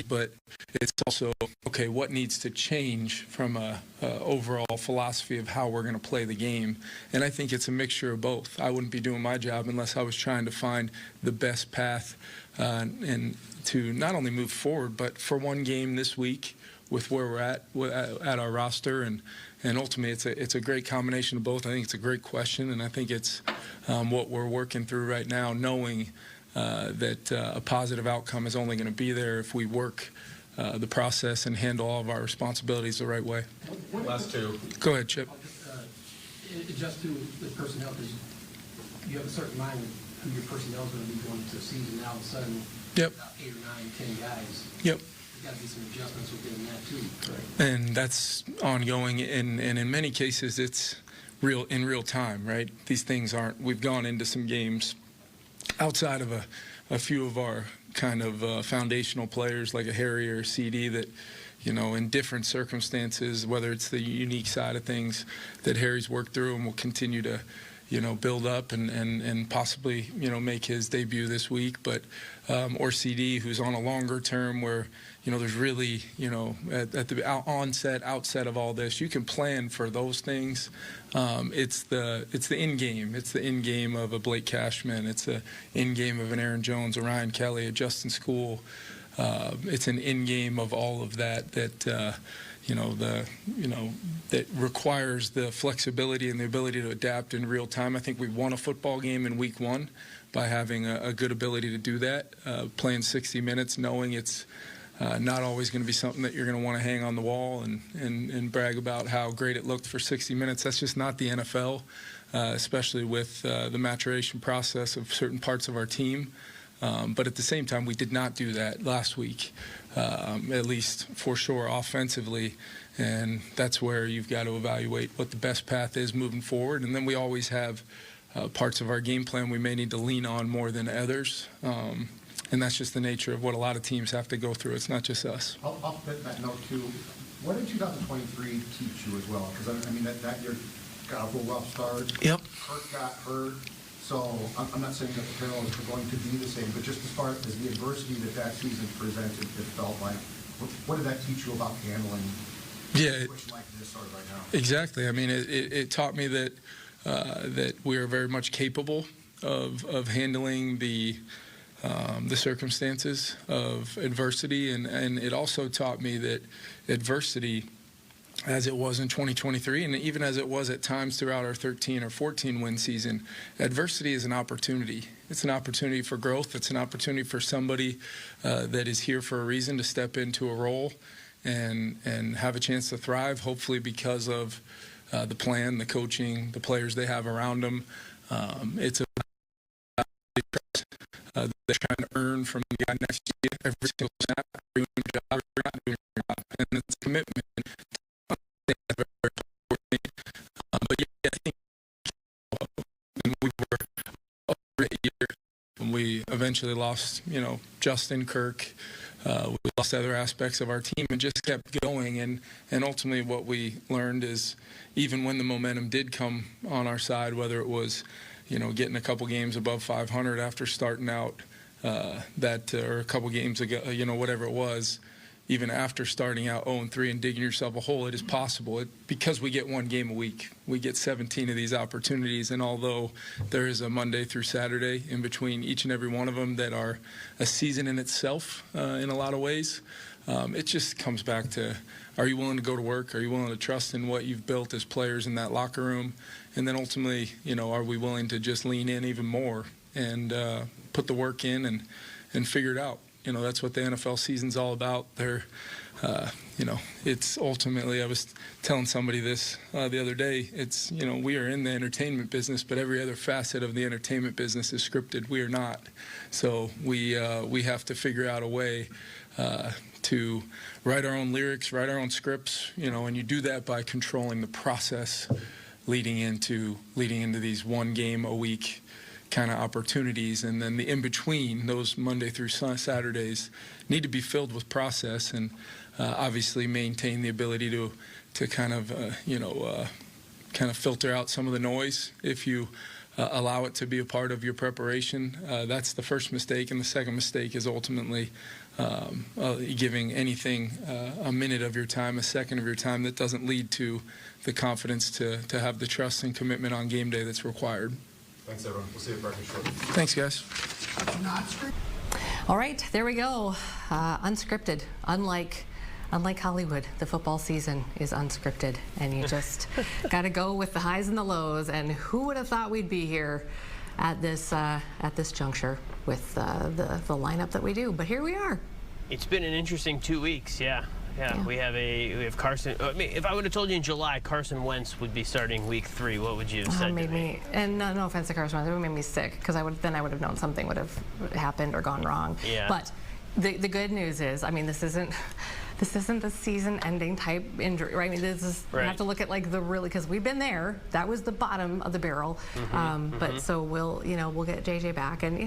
But it's also, okay, what needs to change from a overall philosophy of how we're going to play the game? And I think it's a mixture of both. I wouldn't be doing my job unless I was trying to find the best path and to not only move forward, but for one game this week with where we're at our roster. And ultimately, it's a great combination of both. I think it's a great question, and I think it's what we're working through right now, knowing that a positive outcome is only going to be there if we work the process and handle all of our responsibilities the right way. Last two. Go ahead, Chip. Just to the personnel, because you have a certain mind of who your personnel is going to be going into the season. Now all of a sudden, yep, 8 or 9, 10 guys. Yep. There's got to be some adjustments within that too. Correct. And that's ongoing, and in many cases, it's in real time, right? These things aren't. We've gone into some games outside of a few of our kind of foundational players like a Harry or a CD that, you know, in different circumstances, whether it's the unique side of things that Harry's worked through and will continue to, you know, build up and possibly, you know, make his debut this week, but or CD, who's on a longer term where, you know, there's really, you know, at the outset of all this, you can plan for those things. It's the end game. It's the end game of a Blake Cashman. It's the end game of an Aaron Jones, a Ryan Kelly, a Justin School. It's an end game of all of that that requires the flexibility and the ability to adapt in real time. I think we won a football game in week 1 by having a good ability to do that, playing 60 minutes, knowing it's not always going to be something that you're going to want to hang on the wall and brag about how great it looked for 60 minutes. That's just not the NFL, especially with the maturation process of certain parts of our team. But at the same time, we did not do that last week, at least for sure offensively. And that's where you've got to evaluate what the best path is moving forward. And then we always have parts of our game plan we may need to lean on more than others. And that's just the nature of what a lot of teams have to go through. It's not just us. I'll fit that note too. What did 2023 teach you as well? Because I mean that year got a real rough start. Yep. Kurt got hurt. So I'm not saying that the parallels are going to be the same, but just as far as the adversity that season presented, it felt like, what did that teach you about handling a situation like this sort of right now? Exactly. I mean, it taught me that that we are very much capable of handling the circumstances of adversity, and it also taught me that adversity, as it was in 2023, and even as it was at times throughout our 13 or 14 win season, adversity is an opportunity. It's an opportunity for growth. It's an opportunity for somebody that is here for a reason to step into a role and have a chance to thrive, hopefully because of the plan, the coaching, the players they have around them. It's a they're trying to earn from the guy next to you every single snap, doing your job, or not doing your job. And it's a commitment. But yeah, I think when we were over 8 years, when we eventually lost, you know, Justin, Kirk, we lost other aspects of our team and just kept going. And ultimately what we learned is even when the momentum did come on our side, whether it was, you know, getting a couple games above 500 after starting out or a couple games ago, you know, whatever it was, even after starting out 0-3 and digging yourself a hole, it is possible. Because we get one game a week, we get 17 of these opportunities, and although there is a Monday through Saturday in between each and every one of them that are a season in itself in a lot of ways, it just comes back to, are you willing to go to work? Are you willing to trust in what you've built as players in that locker room? And then ultimately, are we willing to just lean in even more and put the work in and figure it out? That's what the NFL season's all about. It's ultimately, I was telling somebody this the other day, it's, we are in the entertainment business, but every other facet of the entertainment business is scripted. We are not. So we have to figure out a way to write our own lyrics, write our own scripts, and you do that by controlling the process leading into these one game a week kind of opportunities, and then the in-between, those Monday through Saturdays, need to be filled with process and obviously maintain the ability to kind of filter out some of the noise if you allow it to be a part of your preparation. That's the first mistake, and the second mistake is ultimately giving anything a minute of your time, a second of your time that doesn't lead to the confidence to have the trust and commitment on game day that's required. Thanks, everyone. We'll see you at breakfast shortly. Thanks, guys. All right, there we go. Unscripted. Unlike Hollywood, the football season is unscripted, and you just got to go with the highs and the lows. And who would have thought we'd be here at this juncture with the lineup that we do? But here we are. It's been an interesting 2 weeks. Yeah. We have Carson. I mean, if I would have told you in July Carson Wentz would be starting week 3, what would you have said to me? And no offense to Carson Wentz, it would have made me sick, because I would have known something would have happened or gone wrong. Yeah. But the good news is, I mean, this isn't the season-ending type injury, right? I mean, this is, right. We have to look at like the really, because we've been there. That was the bottom of the barrel. But so we'll get JJ back, and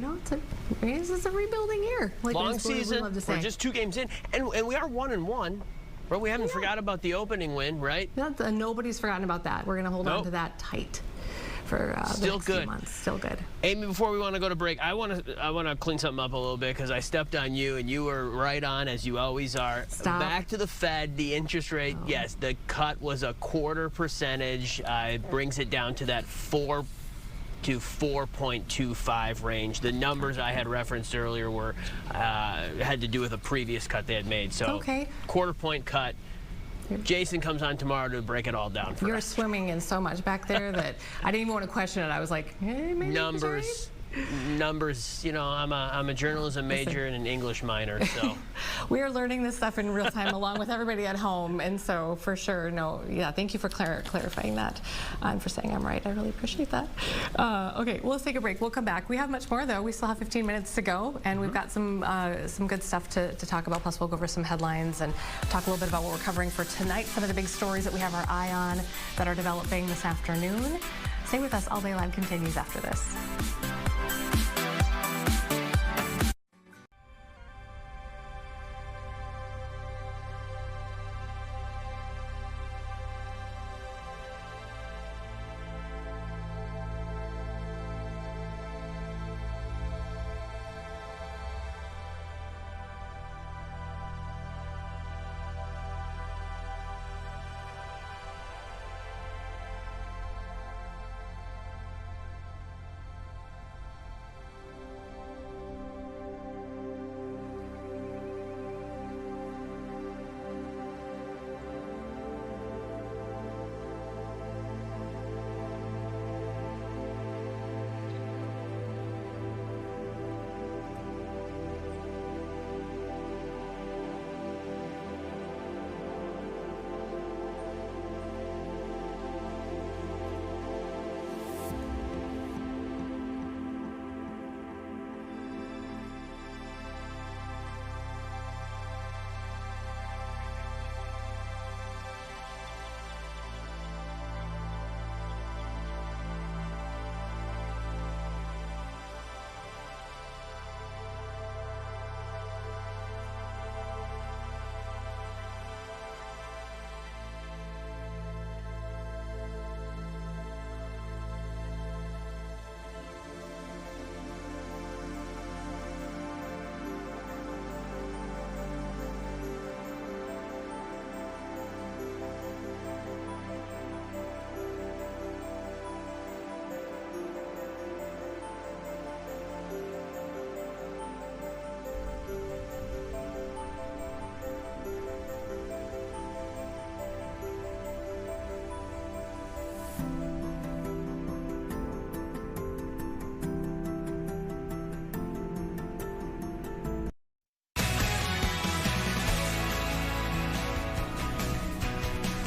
this is a rebuilding year. Like long season. We're just 2 games in, and we are 1-1. Right? We haven't forgot about the opening win, right? Nobody's forgotten about that. We're going to hold on to that tight for the next few months. Still good. Amy, before we want to go to break, I want to clean something up a little bit, because I stepped on you, and you were right on, as you always are. Stop. Back to the Fed, the interest rate. Oh. Yes, the cut was a 0.25%. It brings it down to that 4 to 4.25 range. The numbers I had referenced earlier were had to do with a previous cut they had made. So, okay. 1/4 point cut. Jason comes on tomorrow to break it all down for us. You're swimming in so much back there that I didn't even want to question it. I was like, hey, maybe numbers. I'm a journalism major and an English minor, so we are learning this stuff in real time along with everybody at home, and so for sure, thank you for clarifying that and for saying I'm right. I really appreciate that. Okay, well, let's take a break. We'll come back. We have much more, though. We still have 15 minutes to go, and we've got some good stuff to talk about. Plus, we'll go over some headlines and talk a little bit about what we're covering for tonight, some of the big stories that we have our eye on that are developing this afternoon. Stay with us. All Day Live continues after this.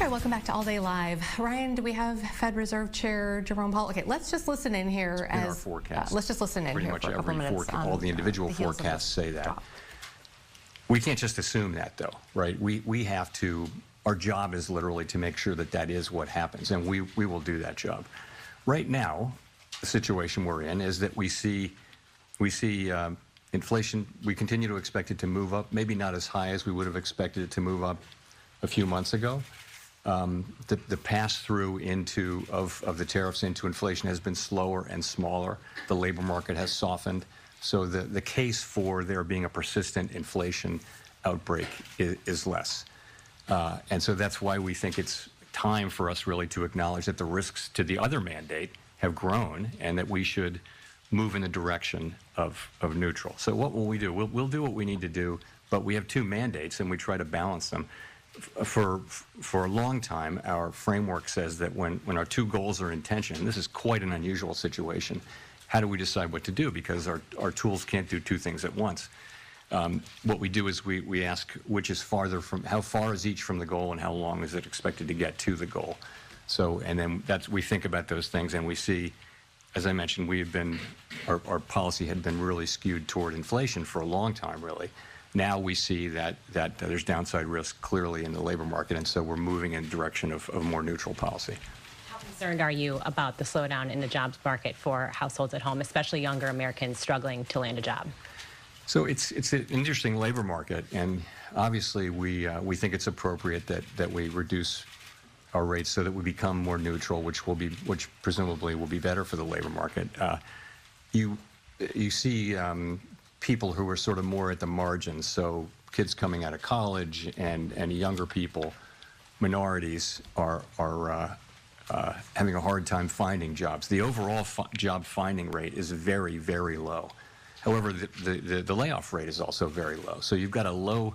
All right, welcome back to All Day Live. Ryan, do we have Fed Reserve Chair Jerome Powell? Okay, let's just listen in here in our forecast. let's just listen in Pretty here much for a couple every minutes. all the individual forecasts say that. We can't just assume that, though, right? We have to. Our job is literally to make sure that that is what happens, and we will do that job. Right now, the situation we're in is that we see inflation. We continue to expect it to move up, maybe not as high as we would have expected it to move up a few months ago. The pass-through of the tariffs into inflation has been slower and smaller. The labor market has softened. So the case for there being a persistent inflation outbreak is less. And so that's why we think it's time for us really to acknowledge that the risks to the other mandate have grown and that we should move in the direction of neutral. So what will we do? We'll do what we need to do, but we have two mandates and we try to balance them. For a long time, our framework says that when our two goals are in tension, this is quite an unusual situation, how do we decide what to do? Because our tools can't do two things at once. What we do is we ask which is farther from, how far is each from the goal and how long is it expected to get to the goal? So, and then we think about those things and we see, as I mentioned, our policy had been really skewed toward inflation for a long time, really. Now we see that there's downside risk clearly in the labor market, and so we're moving in the direction of more neutral policy. How concerned are you about the slowdown in the jobs market for households at home, especially younger Americans struggling to land a job? So it's an interesting labor market, and obviously we think it's appropriate that we reduce our rates so that we become more neutral, which presumably will be better for the labor market. You see people who are sort of more at the margins, so kids coming out of college and younger people, minorities are having a hard time finding jobs. The overall job finding rate is very, very low. However, the layoff rate is also very low. So you've got a low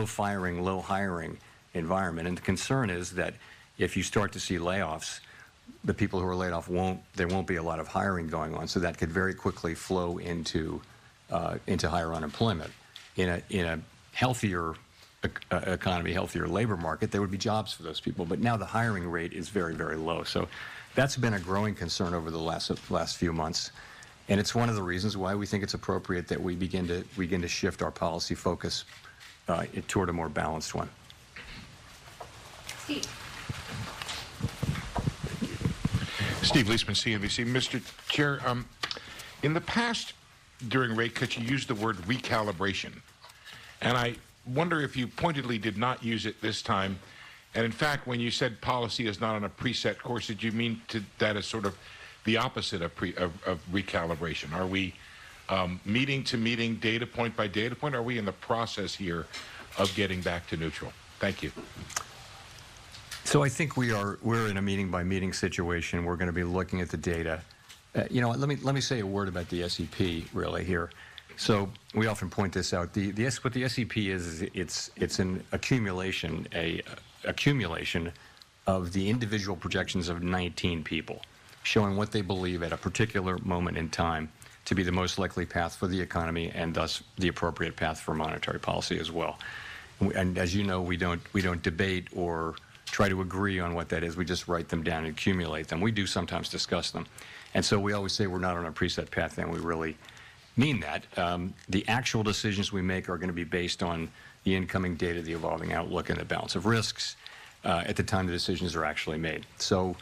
firing, low hiring environment, and the concern is that if you start to see layoffs, the people who are laid off there won't be a lot of hiring going on, so that could very quickly flow into higher unemployment. In a healthier economy, healthier labor market, there would be jobs for those people. But now the hiring rate is very, very low. So that's been a growing concern over the last few months. And it's one of the reasons why we think it's appropriate that we begin to shift our policy focus toward a more balanced one. Steve. Steve Leisman, CNBC. Mr. Chair, in the past, during rate cuts, you used the word recalibration. And I wonder if you pointedly did not use it this time. And in fact, when you said policy is not on a preset course, did you mean that as sort of the opposite of recalibration? Are we meeting to meeting, data point by data point? Are we in the process here of getting back to neutral? Thank you. So I think we're in a meeting by meeting situation. We're going to be looking at the data. You know, let me say a word about the SEP really here. So we often point this out. What the SEP is it's an accumulation of the individual projections of 19 people, showing what they believe at a particular moment in time to be the most likely path for the economy and thus the appropriate path for monetary policy as well. And as you know, we don't debate or try to agree on what that is. We just write them down and accumulate them. We do sometimes discuss them. And so we always say we're not on a preset path, and we really mean that. The actual decisions we make are going to be based on the incoming data, the evolving outlook, and the balance of risks at the time the decisions are actually made. So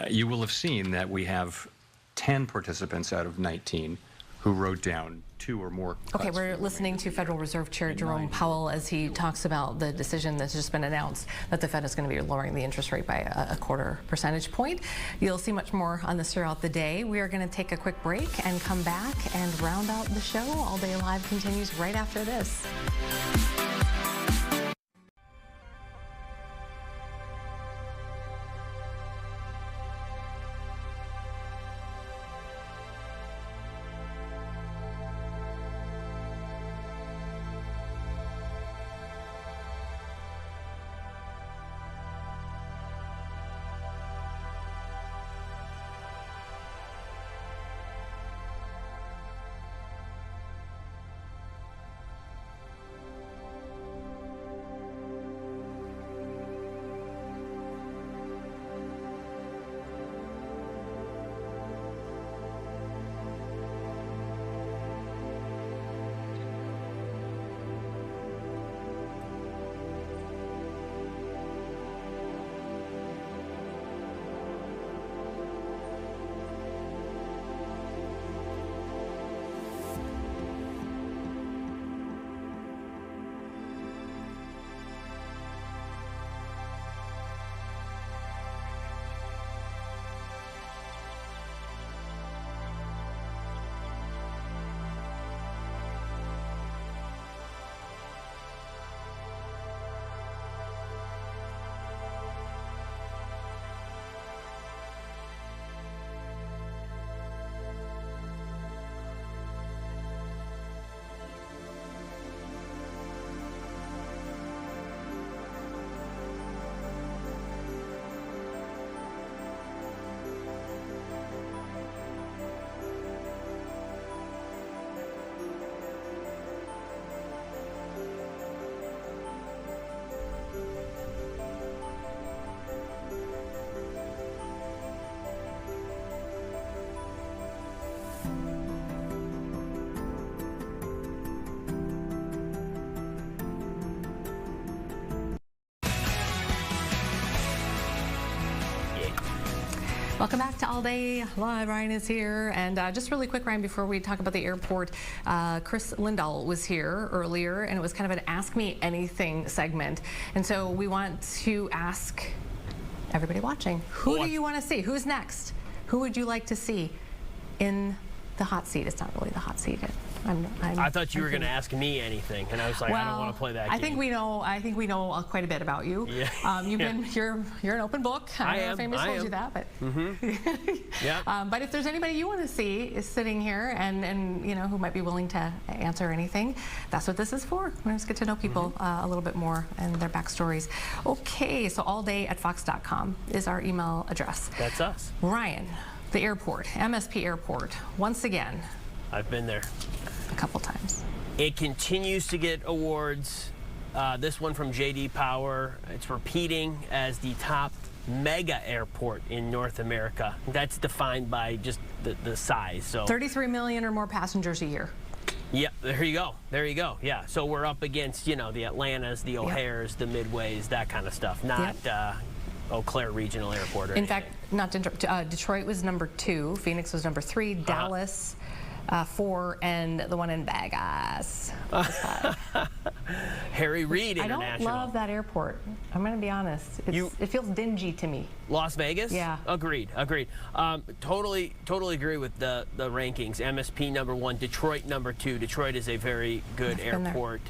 you will have seen that we have 10 participants out of 19 who wrote down 2 or more cuts. Okay, we're listening to Federal Reserve Chair Jerome Powell as he talks about the decision that's just been announced that the Fed is going to be lowering the interest rate by a quarter percentage point. You'll see much more on this throughout the day. We are going to take a quick break and come back and round out the show. All Day Live continues right after this. Welcome back to All Day Live. Ryan is here. And just really quick, Ryan, before we talk about the airport, Kris Lindahl was here earlier, and it was kind of an Ask Me Anything segment. And so we want to ask everybody watching, who do you want to see? Who's next? Who would you like to see in the hot seat? It's not really the hot seat. I thought you were going to ask me anything, and I was like, well, I don't want to play that game. I think we know quite a bit about you. Yeah. You're an open book. I don't know if Amy told you that, but yeah. But if there's anybody you want to see is sitting here and you know who might be willing to answer anything, that's what this is for. We're just get to know people a little bit more and their backstories. Okay, so allday@fox.com is our email address. That's us. Ryan, the airport, MSP Airport, once again. I've been there a couple times. It continues to get awards. This one from J.D. Power. It's repeating as the top mega airport in North America. That's defined by just the size. So 33 million or more passengers a year. Yeah, there you go. There you go. Yeah, so we're up against, you know, the Atlantas, the O'Hares, the Midways, that kind of stuff. Not Eau Claire Regional Airport. In fact, not to interrupt, Detroit was number 2, Phoenix was number 3, Dallas 4, and the one in Vegas. Harry Reid International. I don't love that airport. I'm going to be honest. It feels dingy to me. Las Vegas? Yeah. Agreed. Totally agree with the rankings. MSP number 1, Detroit number 2. Detroit is a very good airport.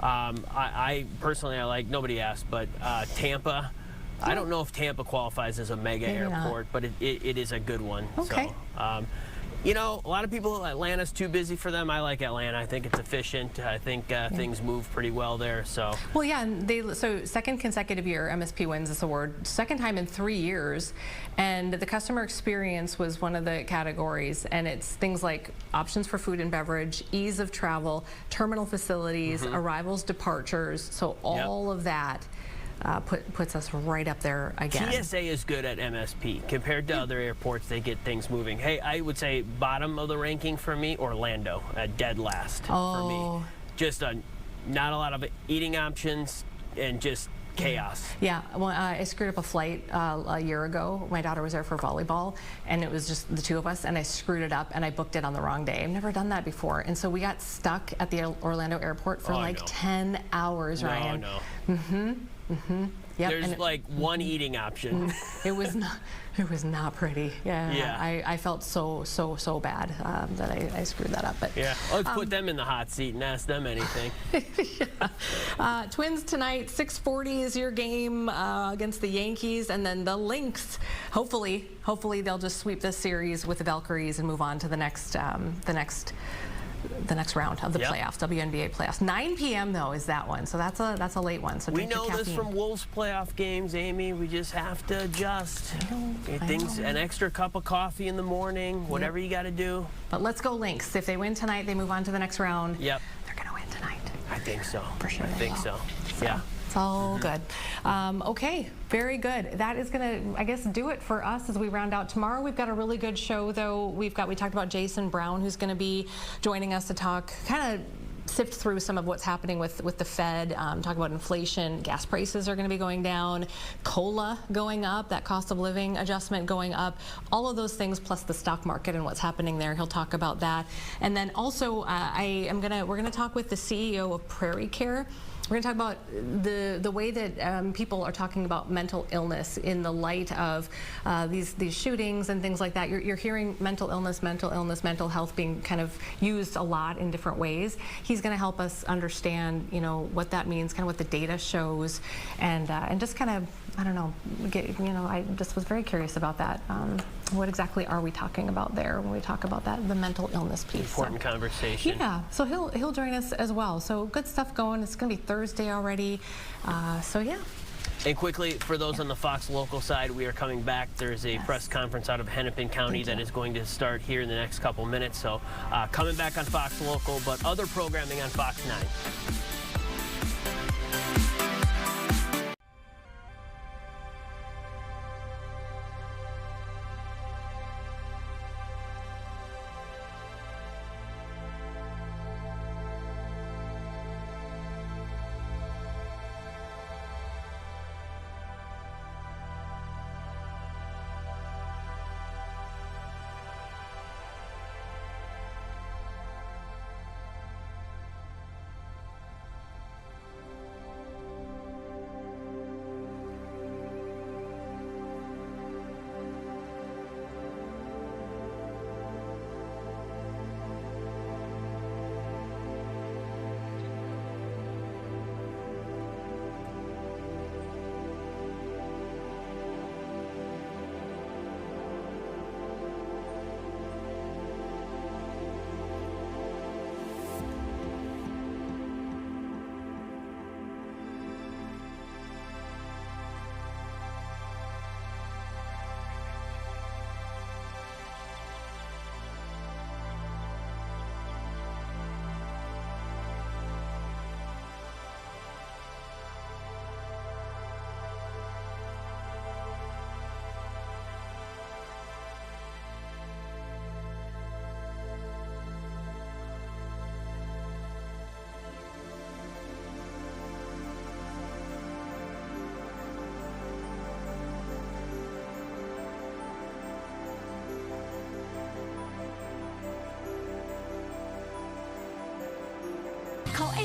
I personally, I like, nobody asked, but Tampa. I don't know if Tampa qualifies as a mega airport, but it is a good one. Okay. So, you know, a lot of people, Atlanta's too busy for them. I like Atlanta. I think it's efficient. I think things move pretty well there. So. Well, yeah, and so second consecutive year MSP wins this award, second time in 3 years, and the customer experience was one of the categories, and it's things like options for food and beverage, ease of travel, terminal facilities, arrivals, departures. So all of that. Puts us right up there again. TSA is good at MSP. Compared to other airports, they get things moving. Hey, I would say bottom of the ranking for me, Orlando, dead last for me. Just not a lot of eating options and just chaos. Yeah, well, I screwed up a flight a year ago. My daughter was there for volleyball, and it was just the two of us, and I screwed it up, and I booked it on the wrong day. I've never done that before, and so we got stuck at the Orlando airport for 10 hours, Ryan. Yep. There's like one eating option. It was not pretty. Yeah. I felt so bad that I screwed that up. But let's put them in the hot seat and ask them anything. Twins tonight, 6:40 is your game against the Yankees, and then the Lynx. Hopefully they'll just sweep this series with the Valkyries and move on to the next round of the playoffs, WNBA playoffs. 9 p.m. though is that one, so that's a late one. So we know this from Wolves playoff games, Amy. We just have to adjust. An extra cup of coffee in the morning, whatever you got to do. But let's go Lynx. If they win tonight, they move on to the next round. Yep. They're gonna win tonight. I think so. For sure. I think so. Yeah. It's all good. Okay, very good. That is gonna, I guess, do it for us as we round out. Tomorrow we've got a really good show, though. We talked about Jason Brown, who's going to be joining us to talk, kind of sift through some of what's happening with the Fed, talk about inflation. Gas prices are going to be going down, COLA going up, that cost of living adjustment going up, all of those things, plus the stock market and what's happening there. He'll talk about that. And then also we're gonna talk with the CEO of Prairie Care. We're going to talk about the way that people are talking about mental illness in the light of these shootings and things like that. You're hearing mental illness, mental health being kind of used a lot in different ways. He's going to help us understand, you know, what that means, kind of what the data shows, and just kind of, I don't know, I just was very curious about that. What exactly are we talking about there when we talk about that, the mental illness piece? Important conversation. Yeah, so he'll join us as well. So good stuff going. It's going to be Thursday already. So yeah. And quickly, for those on the Fox local side, we are coming back. There's a press conference out of Hennepin County that is going to start here in the next couple minutes. So coming back on Fox Local, but other programming on Fox 9.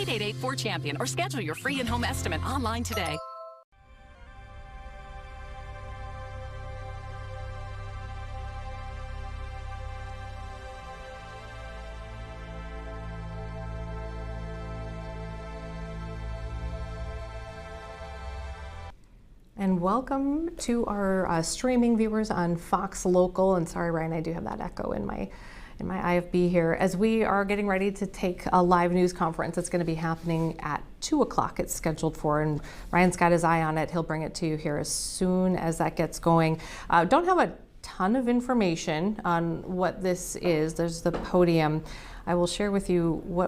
1-888-4CHAMPION or schedule your free in-home estimate online today. And welcome to our streaming viewers on Fox Local. And sorry, Ryan, I do have that echo in my IFB here. As we are getting ready to take a live news conference, it's going to be happening at 2 o'clock. It's scheduled for, and Ryan's got his eye on it. He'll bring it to you here as soon as that gets going. Don't have a ton of information on what this is. There's the podium. I will share with you what